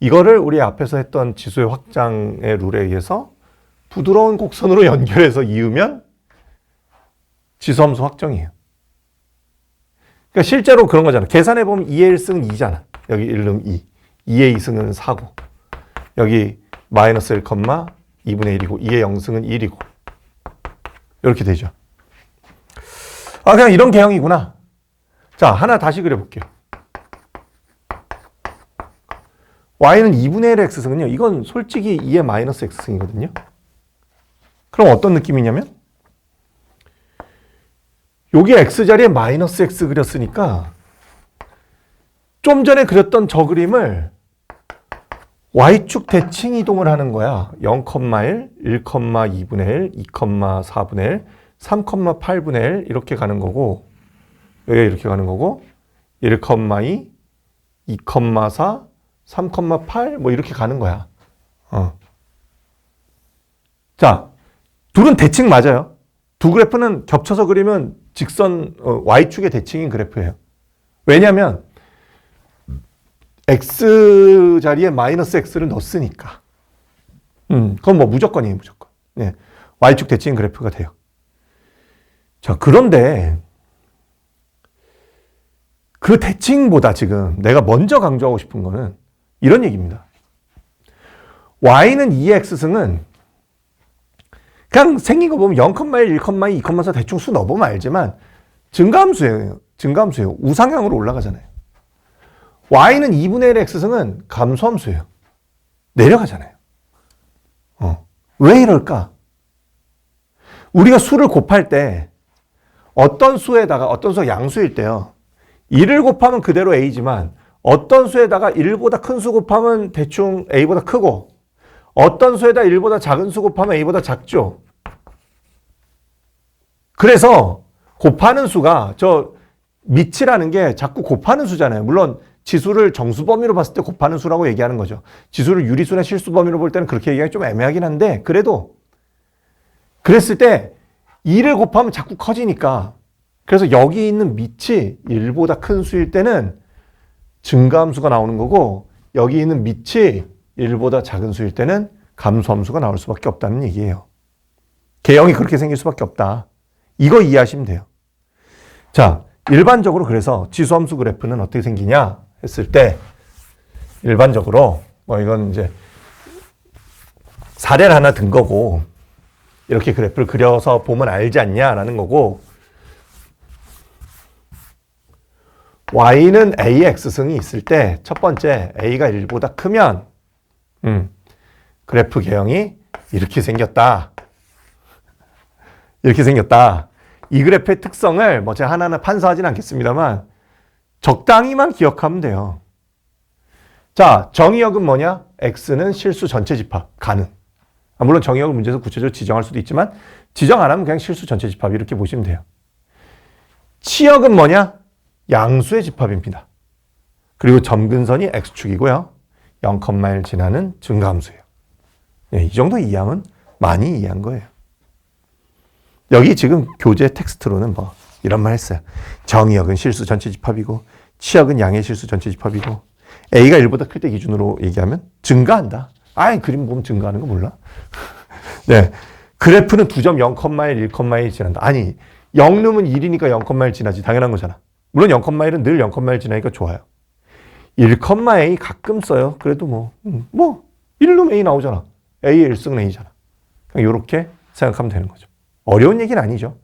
이거를 우리 앞에서 했던 지수의 확장의 룰에 의해서 부드러운 곡선으로 연결해서 이으면 지수함수 확정이에요. 그러니까 실제로 그런 거잖아. 계산해보면 2의 1승은 2잖아. 여기 1은 2. 2의 2승은 4고. 여기 마이너스 1,2분의 1이고 2의 0승은 1이고. 이렇게 되죠. 그냥 이런 개형이구나. 자, 하나 다시 그려볼게요. y는 2분의 1의 x승은요. 이건 솔직히 2의 마이너스 x승이거든요. 그럼 어떤 느낌이냐면 여기 x자리에 마이너스 x 그렸으니까 좀 전에 그렸던 저 그림을 y축 대칭 이동을 하는 거야. 0,1, 1,2분의 1, 2,4분의 1, 3,8분의 1 이렇게 가는 거고 여기가 이렇게 가는 거고 1,2, 2,4, 3,8 뭐 이렇게 가는 거야. 자, 둘은 대칭 맞아요. 두 그래프는 겹쳐서 그리면 직선 y축의 대칭인 그래프예요. 왜냐하면 x 자리에 마이너스 x를 넣었으니까. 그건 뭐 무조건이에요, 무조건. y축 대칭 그래프가 돼요. 자, 그런데 그 대칭보다 지금 내가 먼저 강조하고 싶은 거는 이런 얘기입니다. y는 2의 x승은 그냥 생긴 거 보면 0,1, 1,2, 2,4 대충 수 넣어보면 알지만 증가함수예요. 증가함수예요. 우상향으로 올라가잖아요. y는 2분의 1의 x승은 감소함수예요. 내려가잖아요. 왜 이럴까? 우리가 수를 곱할 때 어떤 수가 양수일 때요. 1을 곱하면 그대로 a지만 어떤 수에다가 1보다 큰 수 곱하면 대충 a보다 크고 어떤 수에다 1보다 작은 수 곱하면 a보다 작죠. 그래서 곱하는 수가 저 밑이라는 게 자꾸 곱하는 수잖아요. 물론 지수를 정수 범위로 봤을 때 곱하는 수라고 얘기하는 거죠. 지수를 유리수나 실수 범위로 볼 때는 그렇게 얘기하기 좀 애매하긴 한데 그래도 그랬을 때 2를 곱하면 자꾸 커지니까 그래서 여기 있는 밑이 1보다 큰 수일 때는 증가함수가 나오는 거고 여기 있는 밑이 1보다 작은 수일 때는 감소함수가 나올 수밖에 없다는 얘기예요. 개형이 그렇게 생길 수밖에 없다. 이거 이해하시면 돼요. 자, 일반적으로 그래서 지수함수 그래프는 어떻게 생기냐 했을 때 일반적으로 뭐 이건 이제 사례를 하나 든 거고 이렇게 그래프를 그려서 보면 알지 않냐라는 거고 y는 a의 x승이 있을 때 첫 번째 a가 1보다 크면 그래프 개형이 이렇게 생겼다. 이렇게 생겼다. 이 그래프의 특성을 뭐 제가 하나하나 판사하진 않겠습니다만 적당히만 기억하면 돼요. 자, 정의역은 뭐냐? x는 실수 전체 집합 가능. 물론 정의역을 문제에서 구체적으로 지정할 수도 있지만 지정 안 하면 그냥 실수 전체 집합 이렇게 보시면 돼요. 치역은 뭐냐? 양수의 집합입니다. 그리고 점근선이 x축이고요. 0,1 지나는 증가함수예요. 네, 이 정도 이해하면 많이 이해한 거예요. 여기 지금 교재 텍스트로는 뭐 이런 말 했어요. 정의역은 실수 전체 집합이고 치역은 양의 실수 전체 집합이고 a가 1보다 클 때 기준으로 얘기하면 증가한다. 아이 그림 보면 증가하는 거 몰라? 네, 그래프는 2점 0,1, 1,1 지난다. 아니 0 넣으면 1이니까 0,1 지나지. 당연한 거잖아. 물론 0,1은 늘 0,1 지나니까 좋아요. 1,a 가끔 써요. 그래도 뭐 1 넣으면 a 나오잖아. a의 1승은 a잖아. 그냥 이렇게 생각하면 되는 거죠. 어려운 얘기는 아니죠.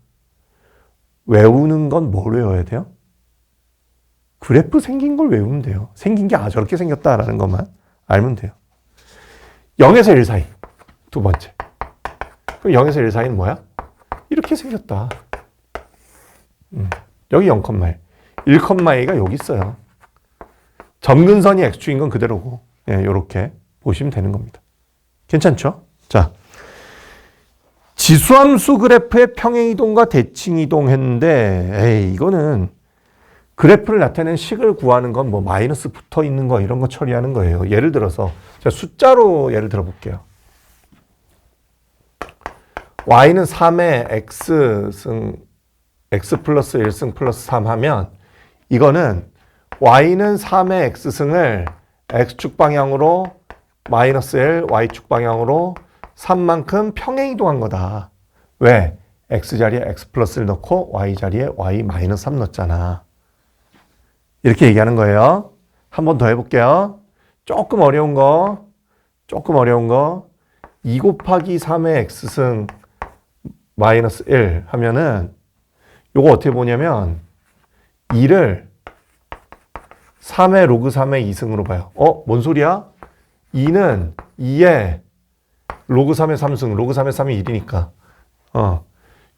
외우는 건 뭘 외워야 돼요? 그래프 생긴 걸 외우면 돼요. 생긴 게 저렇게 생겼다라는 것만 알면 돼요. 0에서 1 사이. 두 번째. 그럼 0에서 1 사이는 뭐야? 이렇게 생겼다. 여기 0,1. 1,a가 여기 있어요. 점근선이 x축인 건 그대로고 이렇게 보시면 되는 겁니다. 괜찮죠? 자, 지수함수 그래프의 평행이동과 대칭이동 했는데 이거는 그래프를 나타내는 식을 구하는 건 뭐 마이너스 붙어 있는 거 이런 거 처리하는 거예요. 예를 들어서 제가 숫자로 예를 들어 볼게요. y는 3의 x 플러스 1승 플러스 3 하면 이거는 y는 3의 x승을 x축 방향으로 마이너스 1, y축 방향으로 3만큼 평행이동한 거다. 왜? x자리에 x 플러스를 넣고 y자리에 y 마이너스 3 넣었잖아. 이렇게 얘기하는 거예요. 한 번 더 해볼게요. 조금 어려운 거 2 곱하기 3의 x승 마이너스 1 하면은 요거 어떻게 보냐면 2를 3의 로그 3의 2승으로 봐요. 뭔 소리야? 2는 2에 로그 3의 3승, 로그 3의 3이 1이니까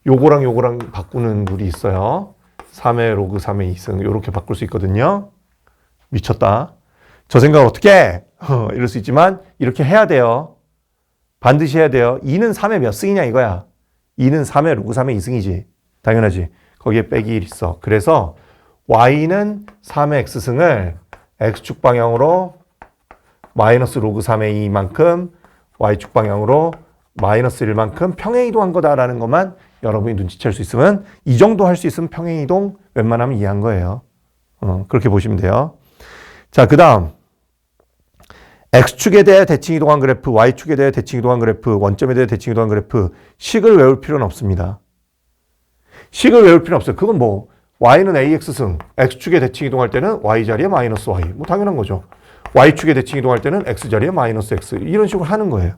요거랑 요거랑 바꾸는 룰이 있어요. 3의 로그 3의 2승 요렇게 바꿀 수 있거든요. 미쳤다. 저 생각 어떻게 해? 이럴 수 있지만 이렇게 해야 돼요. 반드시 해야 돼요. 2는 3의 몇 승이냐 이거야. 2는 3의 로그 3의 2승이지. 당연하지. 거기에 빼기 1 있어. 그래서 y는 3의 x승을 x축 방향으로 마이너스 로그 3의 2만큼 y축 방향으로 마이너스 1만큼 평행이동한 거다라는 것만 여러분이 눈치챌 수 있으면 이 정도 할 수 있으면 평행이동 웬만하면 이해한 거예요. 그렇게 보시면 돼요. 자, 그 다음 x축에 대해 대칭이동한 그래프, y축에 대해 대칭이동한 그래프, 원점에 대해 대칭이동한 그래프 식을 외울 필요는 없습니다. 식을 외울 필요는 없어요. 그건 뭐 y는 ax승, x축에 대칭이동할 때는 y자리에 마이너스 y 뭐 당연한 거죠. y축에 대칭이동할 때는 x자리에 마이너스 x 이런 식으로 하는 거예요.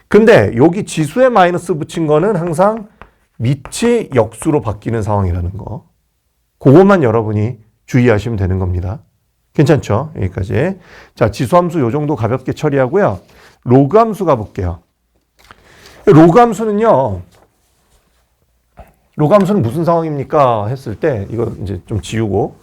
근데 여기 지수에 마이너스 붙인 거는 항상 밑이 역수로 바뀌는 상황이라는 거. 그것만 여러분이 주의하시면 되는 겁니다. 괜찮죠? 여기까지. 자, 지수함수 요 정도 가볍게 처리하고요. 로그함수 가볼게요. 로그함수는요. 로그함수는 무슨 상황입니까? 했을 때 이거 이제 좀 지우고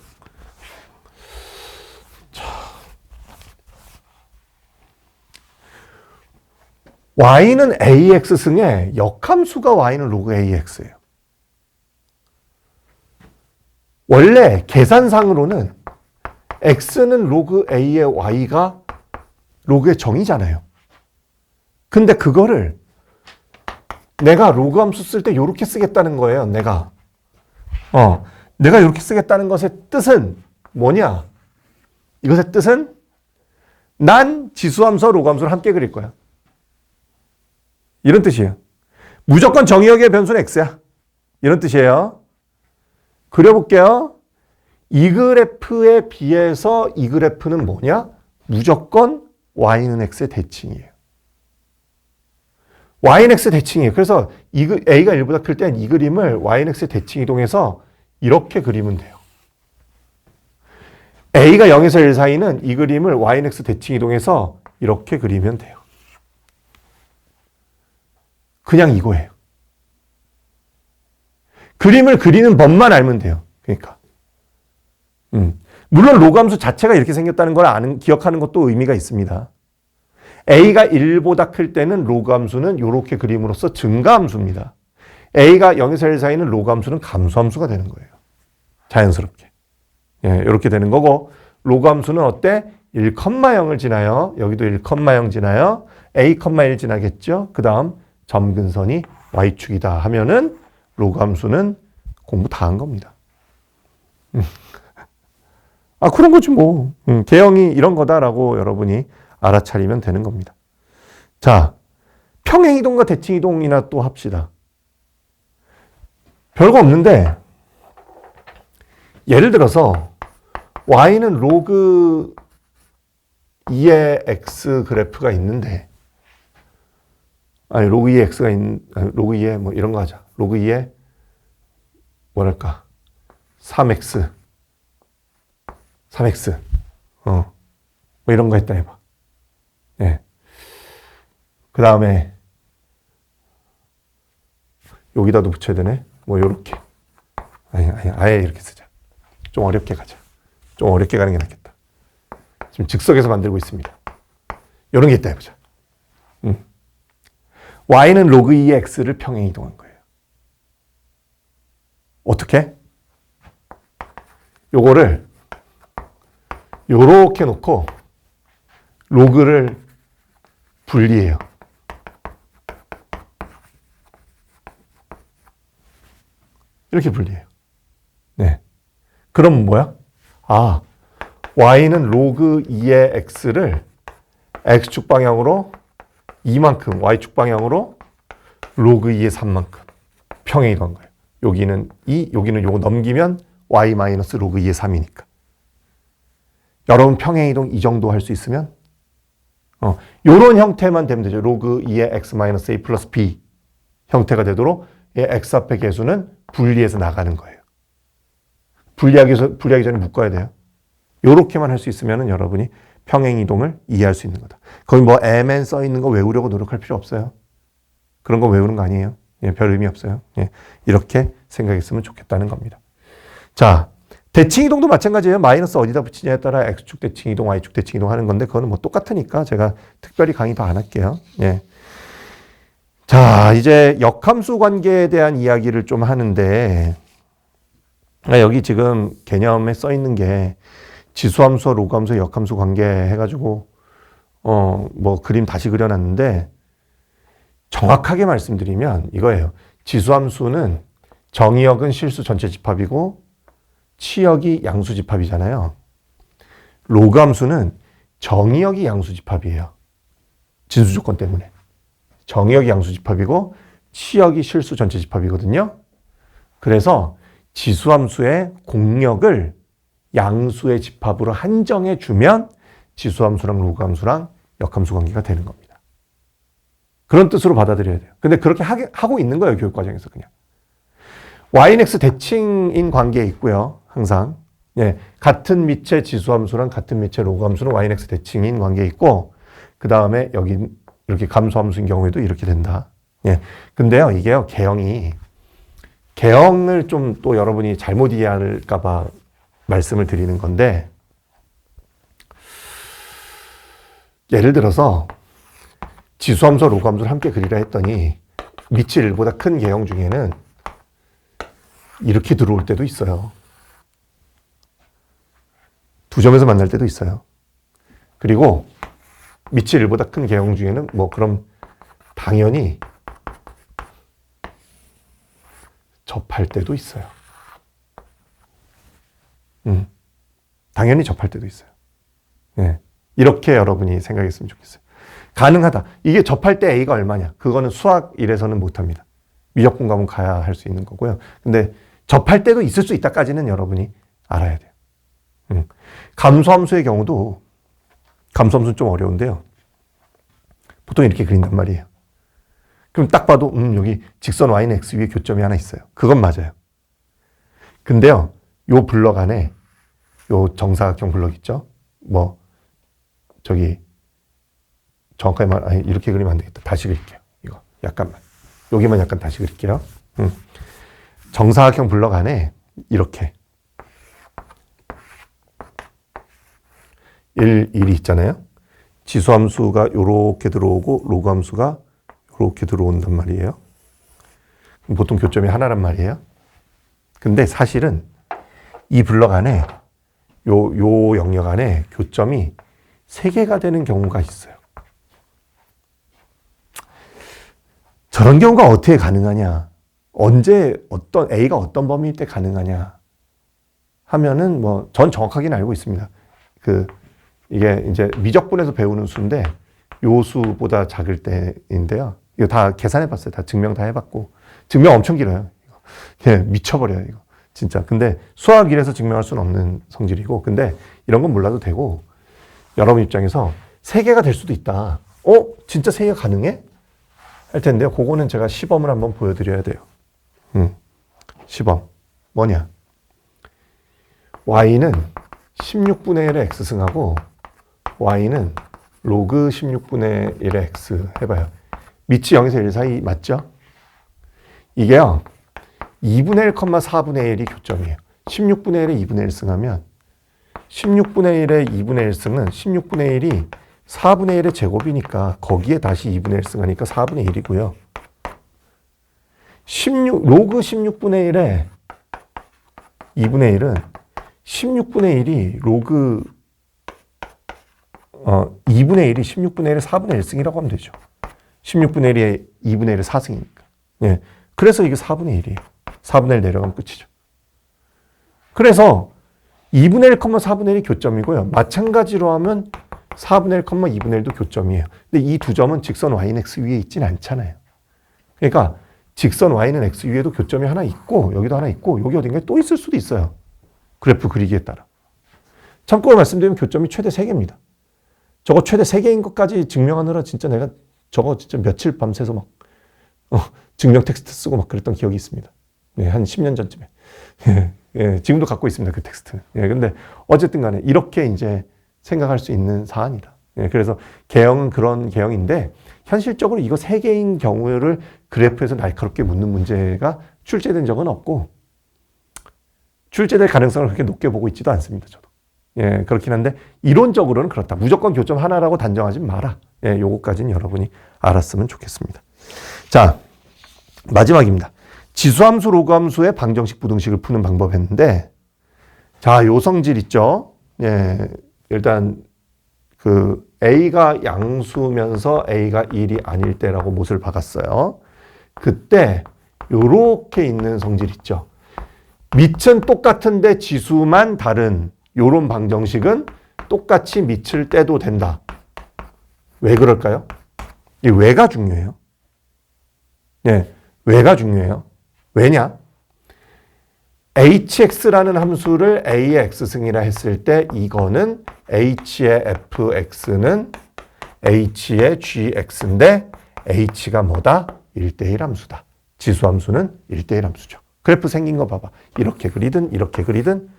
y는 ax승에 역함수가 y는 로그 ax예요. 원래 계산상으로는 x는 로그 a의 y가 로그의 정의잖아요. 근데 그거를 내가 로그 함수 쓸 때 이렇게 쓰겠다는 거예요. 내가 이렇게 쓰겠다는 것의 뜻은 뭐냐? 이것의 뜻은 난 지수함수와 로그함수를 함께 그릴 거야. 이런 뜻이에요. 무조건 정의역의 변수는 x야. 이런 뜻이에요. 그려볼게요. 이 그래프에 비해서 이 그래프는 뭐냐? 무조건 y는 x의 대칭이에요. y는 x 대칭이에요. 그래서 a가 1보다 클 땐 이 그림을 y는 x의 대칭 이동해서 이렇게 그리면 돼요. a가 0에서 1 사이는 이 그림을 y는 x 대칭 이동해서 이렇게 그리면 돼요. 그냥 이거예요. 그림을 그리는 법만 알면 돼요. 그러니까. 물론 로그함수 자체가 이렇게 생겼다는 걸 기억하는 것도 의미가 있습니다. a가 1보다 클 때는 로그함수는 이렇게 그림으로써 증가함수입니다. a가 0에서 1 사이는 로그함수는 감소함수가 되는 거예요. 자연스럽게. 예, 이렇게 되는 거고, 로그함수는 어때? 1,0을 지나요. 여기도 1,0 지나요. a,1 지나겠죠. 그 다음 점근선이 y축이다 하면은 로그함수는 공부 다 한 겁니다. 그런 거지 뭐. 개형이 이런 거다라고 여러분이 알아차리면 되는 겁니다. 자, 평행이동과 대칭이동이나 또 합시다. 별거 없는데 예를 들어서 y는 로그 2의 x 그래프가 있는데 로그 2의 x가 로그 2의 뭐 이런 거 하자. 로그 2의 뭐랄까 3x 뭐 이런 거 했다 해봐. 예. 그 다음에 여기다도 붙여야 되네. 뭐 요렇게. 아예 이렇게 쓰자. 좀 어렵게 가자. 좀 어렵게 가는 게 낫겠다. 지금 즉석에서 만들고 있습니다. 요런 게 있다 해보자. y는 로그 2의 x를 평행 이동한 거예요. 어떻게? 요거를 요렇게 놓고 로그를 분리해요. 이렇게 분리해요. 네. 그럼 뭐야? y는 로그 2의 x를 x축 방향으로 2만큼, y축 방향으로 로그 2의 3만큼 평행 이동한 거예요. 여기는 2, 여기는 요거 넘기면 y 마이너스 로그 2의 3이니까. 여러분 평행 이동 이 정도 할 수 있으면 요런 형태만 되면 되죠. 로그 2의 x 마이너스 a 플러스 b 형태가 되도록 x 앞의 개수는 분리해서 나가는 거예요. 분리하기 전에 묶어야 돼요. 요렇게만 할 수 있으면 여러분이 평행 이동을 이해할 수 있는 거다. 거기 뭐 mn 써 있는 거 외우려고 노력할 필요 없어요. 그런 거 외우는 거 아니에요. 예, 별 의미 없어요. 예, 이렇게 생각했으면 좋겠다는 겁니다. 자, 대칭 이동도 마찬가지예요. 마이너스 어디다 붙이냐에 따라 x축 대칭 이동, y축 대칭 이동 하는 건데 그거는 뭐 똑같으니까 제가 특별히 강의 더 안 할게요. 예. 자, 이제 역함수 관계에 대한 이야기를 좀 하는데 여기 지금 개념에 써 있는 게 지수함수와 로그함수의 역함수 관계 해가지고 뭐 그림 다시 그려놨는데 정확하게 말씀드리면 이거예요. 지수함수는 정의역은 실수 전체 집합이고 치역이 양수 집합이잖아요. 로그함수는 정의역이 양수 집합이에요. 진수 조건 때문에. 정의역이 양수 집합이고 치역이 실수 전체 집합이거든요. 그래서 지수함수의 공역을 양수의 집합으로 한정해 주면 지수함수랑 로그함수랑 역함수 관계가 되는 겁니다. 그런 뜻으로 받아들여야 돼요. 근데 그렇게 하고 있는 거예요. 교육과정에서 그냥. yx 대칭인 관계에 있고요. 항상. 예, 같은 밑의 지수함수랑 같은 밑의 로그함수는 yx 대칭인 관계에 있고 그 다음에 여기 이렇게 감소함수인 경우에도 이렇게 된다. 예. 근데요. 이게요. 개형을 좀 또 여러분이 잘못 이해할까 봐 말씀을 드리는 건데 예를 들어서 지수함수와 로그함수를 함께 그리라 했더니 밑이 1보다 큰 개형 중에는 이렇게 들어올 때도 있어요. 두 점에서 만날 때도 있어요. 그리고 밑이 1보다 큰 개형 중에는 뭐 그럼 당연히 접할 때도 있어요. 당연히 접할 때도 있어요. 네. 이렇게 여러분이 생각했으면 좋겠어요. 가능하다. 이게 접할 때 A가 얼마냐? 그거는 수학 1에서는 못합니다. 미적분 가면 가야 할 수 있는 거고요. 근데 접할 때도 있을 수 있다까지는 여러분이 알아야 돼요. 감소함수의 경우도 감소함수는 좀 어려운데요. 보통 이렇게 그린단 말이에요. 그럼 딱 봐도 여기 직선 y는 x 위에 교점이 하나 있어요. 그건 맞아요. 근데요, 요 블럭 안에 요 정사각형 블럭 있죠? 뭐 저기 정확하게 이렇게 그리면 안 되겠다. 다시 그릴게요. 이거 약간만. 여기만 약간 다시 그릴게요. 정사각형 블럭 안에 이렇게 1이 있잖아요. 지수함수가 요렇게 들어오고 로그 함수가 요렇게 들어온단 말이에요. 보통 교점이 하나란 말이에요. 근데 사실은 이 블럭 안에 요 영역 안에 교점이 3개가 되는 경우가 있어요. 저런 경우가 어떻게 가능하냐? 언제 A가 어떤 범위일 때 가능하냐? 하면은 전 정확하게는 알고 있습니다. 이게 이제 미적분에서 배우는 수인데 요 수보다 작을 때인데요. 이거 다 계산해 봤어요. 다 증명 다 해봤고. 증명 엄청 길어요. 예, 미쳐버려요, 이거. 진짜. 근데 수학 1에서 증명할 수는 없는 성질이고, 근데 이런 건 몰라도 되고, 여러분 입장에서 3개가 될 수도 있다. 진짜 3개가 가능해? 할 텐데요. 그거는 제가 시범을 한번 보여드려야 돼요. 시범. 뭐냐? y는 16분의 1의 x승하고, y는 로그 16분의 1의 x 해봐요. 밑이 0에서 1 사이 맞죠? 이게요, 2분의 1, 4분의 1이 교점이에요. 16분의 1에 2분의 1 승하면 16분의 1에 2분의 1 승은 16분의 1이 4분의 1의 제곱이니까 거기에 다시 2분의 1 승하니까 4분의 1이고요. 로그 16분의 1에 2분의 1은 16분의 1이 로그 2분의 1이 16분의 1의 4분의 1승이라고 하면 되죠. 16분의 1이 2분의 1의 4승이니까. 예. 그래서 이게 4분의 1이에요. 4분의 1 내려가면 끝이죠. 그래서 2분의 1, 4분의 1이 교점이고요. 마찬가지로 하면 4분의 1, 2분의 1도 교점이에요. 근데 이 두 점은 직선 y는 x 위에 있지는 않잖아요. 그러니까 직선 y는 x 위에도 교점이 하나 있고 여기도 하나 있고 여기 어딘가에 또 있을 수도 있어요. 그래프 그리기에 따라. 참고로 말씀드리면 교점이 최대 3개입니다. 저거 최대 3개인 것까지 증명하느라 진짜 내가 저거 진짜 며칠 밤새서 막 증명 텍스트 쓰고 막 그랬던 기억이 있습니다. 네, 한 10년 전쯤에. 예, 지금도 갖고 있습니다. 그 텍스트. 예, 근데 어쨌든 간에 이렇게 이제 생각할 수 있는 사안이다. 예, 그래서 개형은 그런 개형인데 현실적으로 이거 3개인 경우를 그래프에서 날카롭게 묻는 문제가 출제된 적은 없고 출제될 가능성을 그렇게 높게 보고 있지도 않습니다. 저도. 예, 그렇긴 한데 이론적으로는 그렇다. 무조건 교점 하나라고 단정하지 마라. 예, 요거까지는 여러분이 알았으면 좋겠습니다. 자, 마지막입니다. 지수함수, 로그함수의 방정식, 부등식을 푸는 방법 했는데, 자, 요 성질 있죠? 예, 일단, A가 양수면서 A가 1이 아닐 때라고 못을 박았어요. 그때, 요렇게 있는 성질 있죠? 밑은 똑같은데 지수만 다른 요런 방정식은 똑같이 밑을 떼도 된다. 왜 그럴까요? 이 왜가 중요해요. 네, 왜가 중요해요. 왜냐? hx라는 함수를 a의 x승이라 했을 때 이거는 h의 fx는 h의 gx인데 h가 뭐다? 1대1 함수다. 지수함수는 1대1 함수죠. 그래프 생긴 거 봐봐. 이렇게 그리든 이렇게 그리든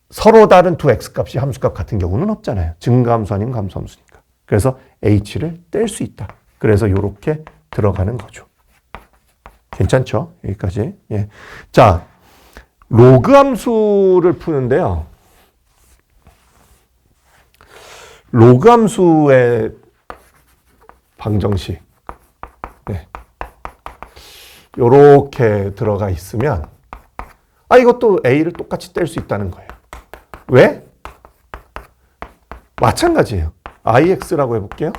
서로 다른 두 x값이 함수값 같은 경우는 없잖아요. 증가함수 아니면 감소함수니까. 그래서 h를 뗄 수 있다. 그래서 이렇게 들어가는 거죠. 괜찮죠? 여기까지. 예. 자, 로그 함수를 푸는데요. 로그 함수의 방정식. 네. 요렇게 들어가 있으면, 이것도 A를 똑같이 뗄 수 있다는 거예요. 왜? 마찬가지예요. IX라고 해볼게요.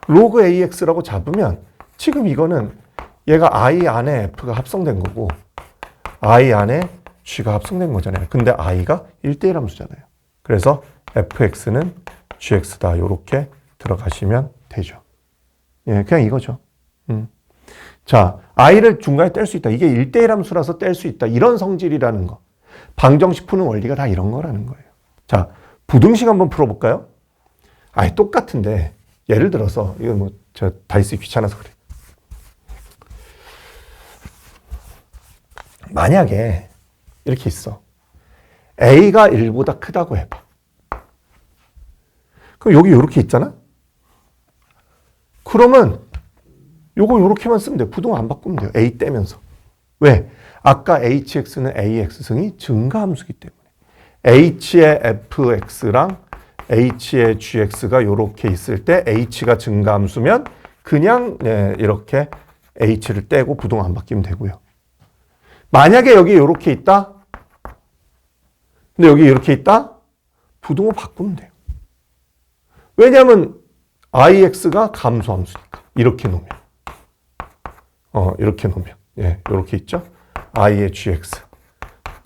로그 AX라고 잡으면, 지금 이거는 얘가 I 안에 F가 합성된 거고 I 안에 G가 합성된 거잖아요. 근데 I가 1대1 함수잖아요. 그래서 fx는 gx다. 이렇게 들어가시면 되죠. 예, 그냥 이거죠. 자, i를 중간에 뗄 수 있다. 이게 1대1 함수라서 뗄 수 있다. 이런 성질이라는 거. 방정식 푸는 원리가 다 이런 거라는 거예요. 자, 부등식 한번 풀어볼까요? 아예 똑같은데 예를 들어서 이거 뭐 저 다이스 귀찮아서 그래. 만약에 이렇게 있어. a가 1보다 크다고 해봐. 그럼 여기 이렇게 있잖아? 그러면 요거 요렇게만 쓰면 돼요. 부동 안 바꾸면 돼요. a 떼면서. 왜? 아까 hx는 ax승이 증가함수기 때문에. h의 fx랑 h의 gx가 요렇게 있을 때 h가 증가함수면 그냥 이렇게 h를 떼고 부동 안 바뀌면 되고요. 만약에 여기 요렇게 있다? 근데 여기 이렇게 있다? 부동을 바꾸면 돼요. 왜냐하면 ix가 감소함수니까. 이렇게 놓으면. 이렇게 놓으면. 예, 요렇게 있죠? i의 gx.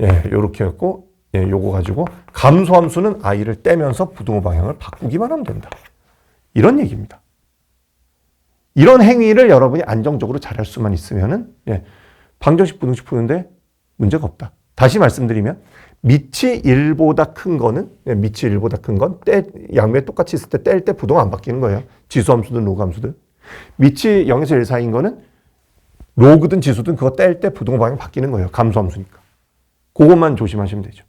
예, 요렇게 했고, 예, 요거 가지고 감소함수는 i를 떼면서 부등호 방향을 바꾸기만 하면 된다. 이런 얘기입니다. 이런 행위를 여러분이 안정적으로 잘할 수만 있으면은, 예, 방정식, 부등식 푸는데 문제가 없다. 다시 말씀드리면, 밑이 1보다 큰 거는, 예, 밑이 1보다 큰 건 양면이 똑같이 있을 때 뗄 때 부등호 안 바뀌는 거예요. 지수함수든 로그함수든. 밑이 0에서 1 사이인 거는 로그든 지수든 그거 뗄 때 부등호 방향 바뀌는 거예요. 감소함수니까. 그것만 조심하시면 되죠.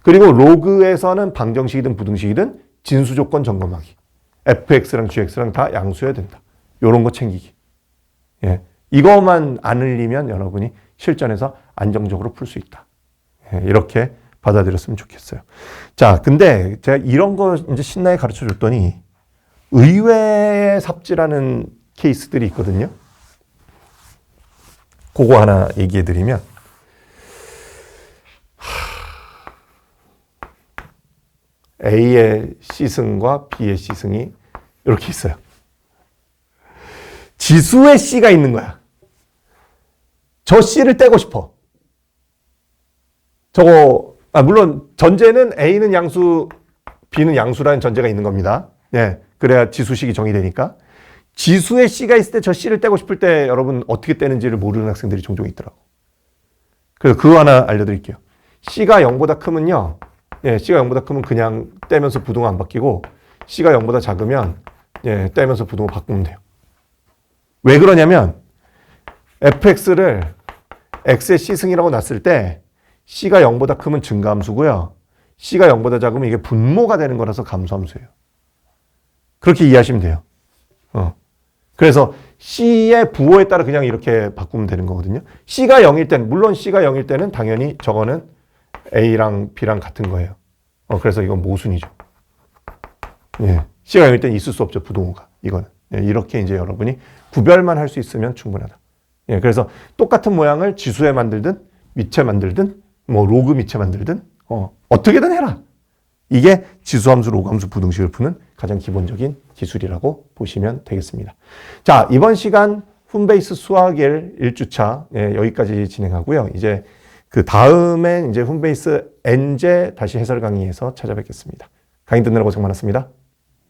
그리고 로그에서는 방정식이든 부등식이든 진수 조건 점검하기. fx랑 gx랑 다 양수해야 된다. 요런 거 챙기기. 예. 이것만 안 흘리면 여러분이 실전에서 안정적으로 풀 수 있다. 예. 이렇게 받아들였으면 좋겠어요. 자, 근데 제가 이런 거 이제 신나게 가르쳐 줬더니 의외의 삽질하는 케이스들이 있거든요. 그거 하나 얘기해 드리면, A의 C승과 B의 C승이 이렇게 있어요. 지수의 C가 있는 거야. 저 C를 떼고 싶어. 저거, 물론 전제는 A는 양수, B는 양수라는 전제가 있는 겁니다. 예, 그래야 지수식이 정의되니까. 지수의 C가 있을 때 저 C를 떼고 싶을 때 여러분 어떻게 떼는지를 모르는 학생들이 종종 있더라고. 그래서 그거 하나 알려드릴게요. C가 0보다 크면요. 예, C가 0보다 크면 그냥 떼면서 부등호 안 바뀌고 C가 0보다 작으면 예, 떼면서 부등호 바꾸면 돼요. 왜 그러냐면 fx를 x의 C승이라고 놨을 때 C가 0보다 크면 증가함수고요. C가 0보다 작으면 이게 분모가 되는 거라서 감소함수예요. 그렇게 이해하시면 돼요. 그래서 C의 부호에 따라 그냥 이렇게 바꾸면 되는 거거든요. C가 0일 때는, 물론 C가 0일 때는 당연히 저거는 A랑 B랑 같은 거예요. 그래서 이건 모순이죠. 예. C가 0일 때는 있을 수 없죠, 부동호가. 이거는. 예. 이렇게 이제 여러분이 구별만 할 수 있으면 충분하다. 예. 그래서 똑같은 모양을 지수에 만들든, 미체 만들든, 뭐 로그 미체 만들든, 어떻게든 해라. 이게 지수함수, 로그함수, 부등식을 푸는 가장 기본적인 기술이라고 보시면 되겠습니다. 자, 이번 시간 홈베이스 수학 1 1주차 예, 여기까지 진행하고요. 이제 그 다음엔 이제 홈베이스 N제 다시 해설 강의에서 찾아뵙겠습니다. 강의 듣느라 고생 많았습니다.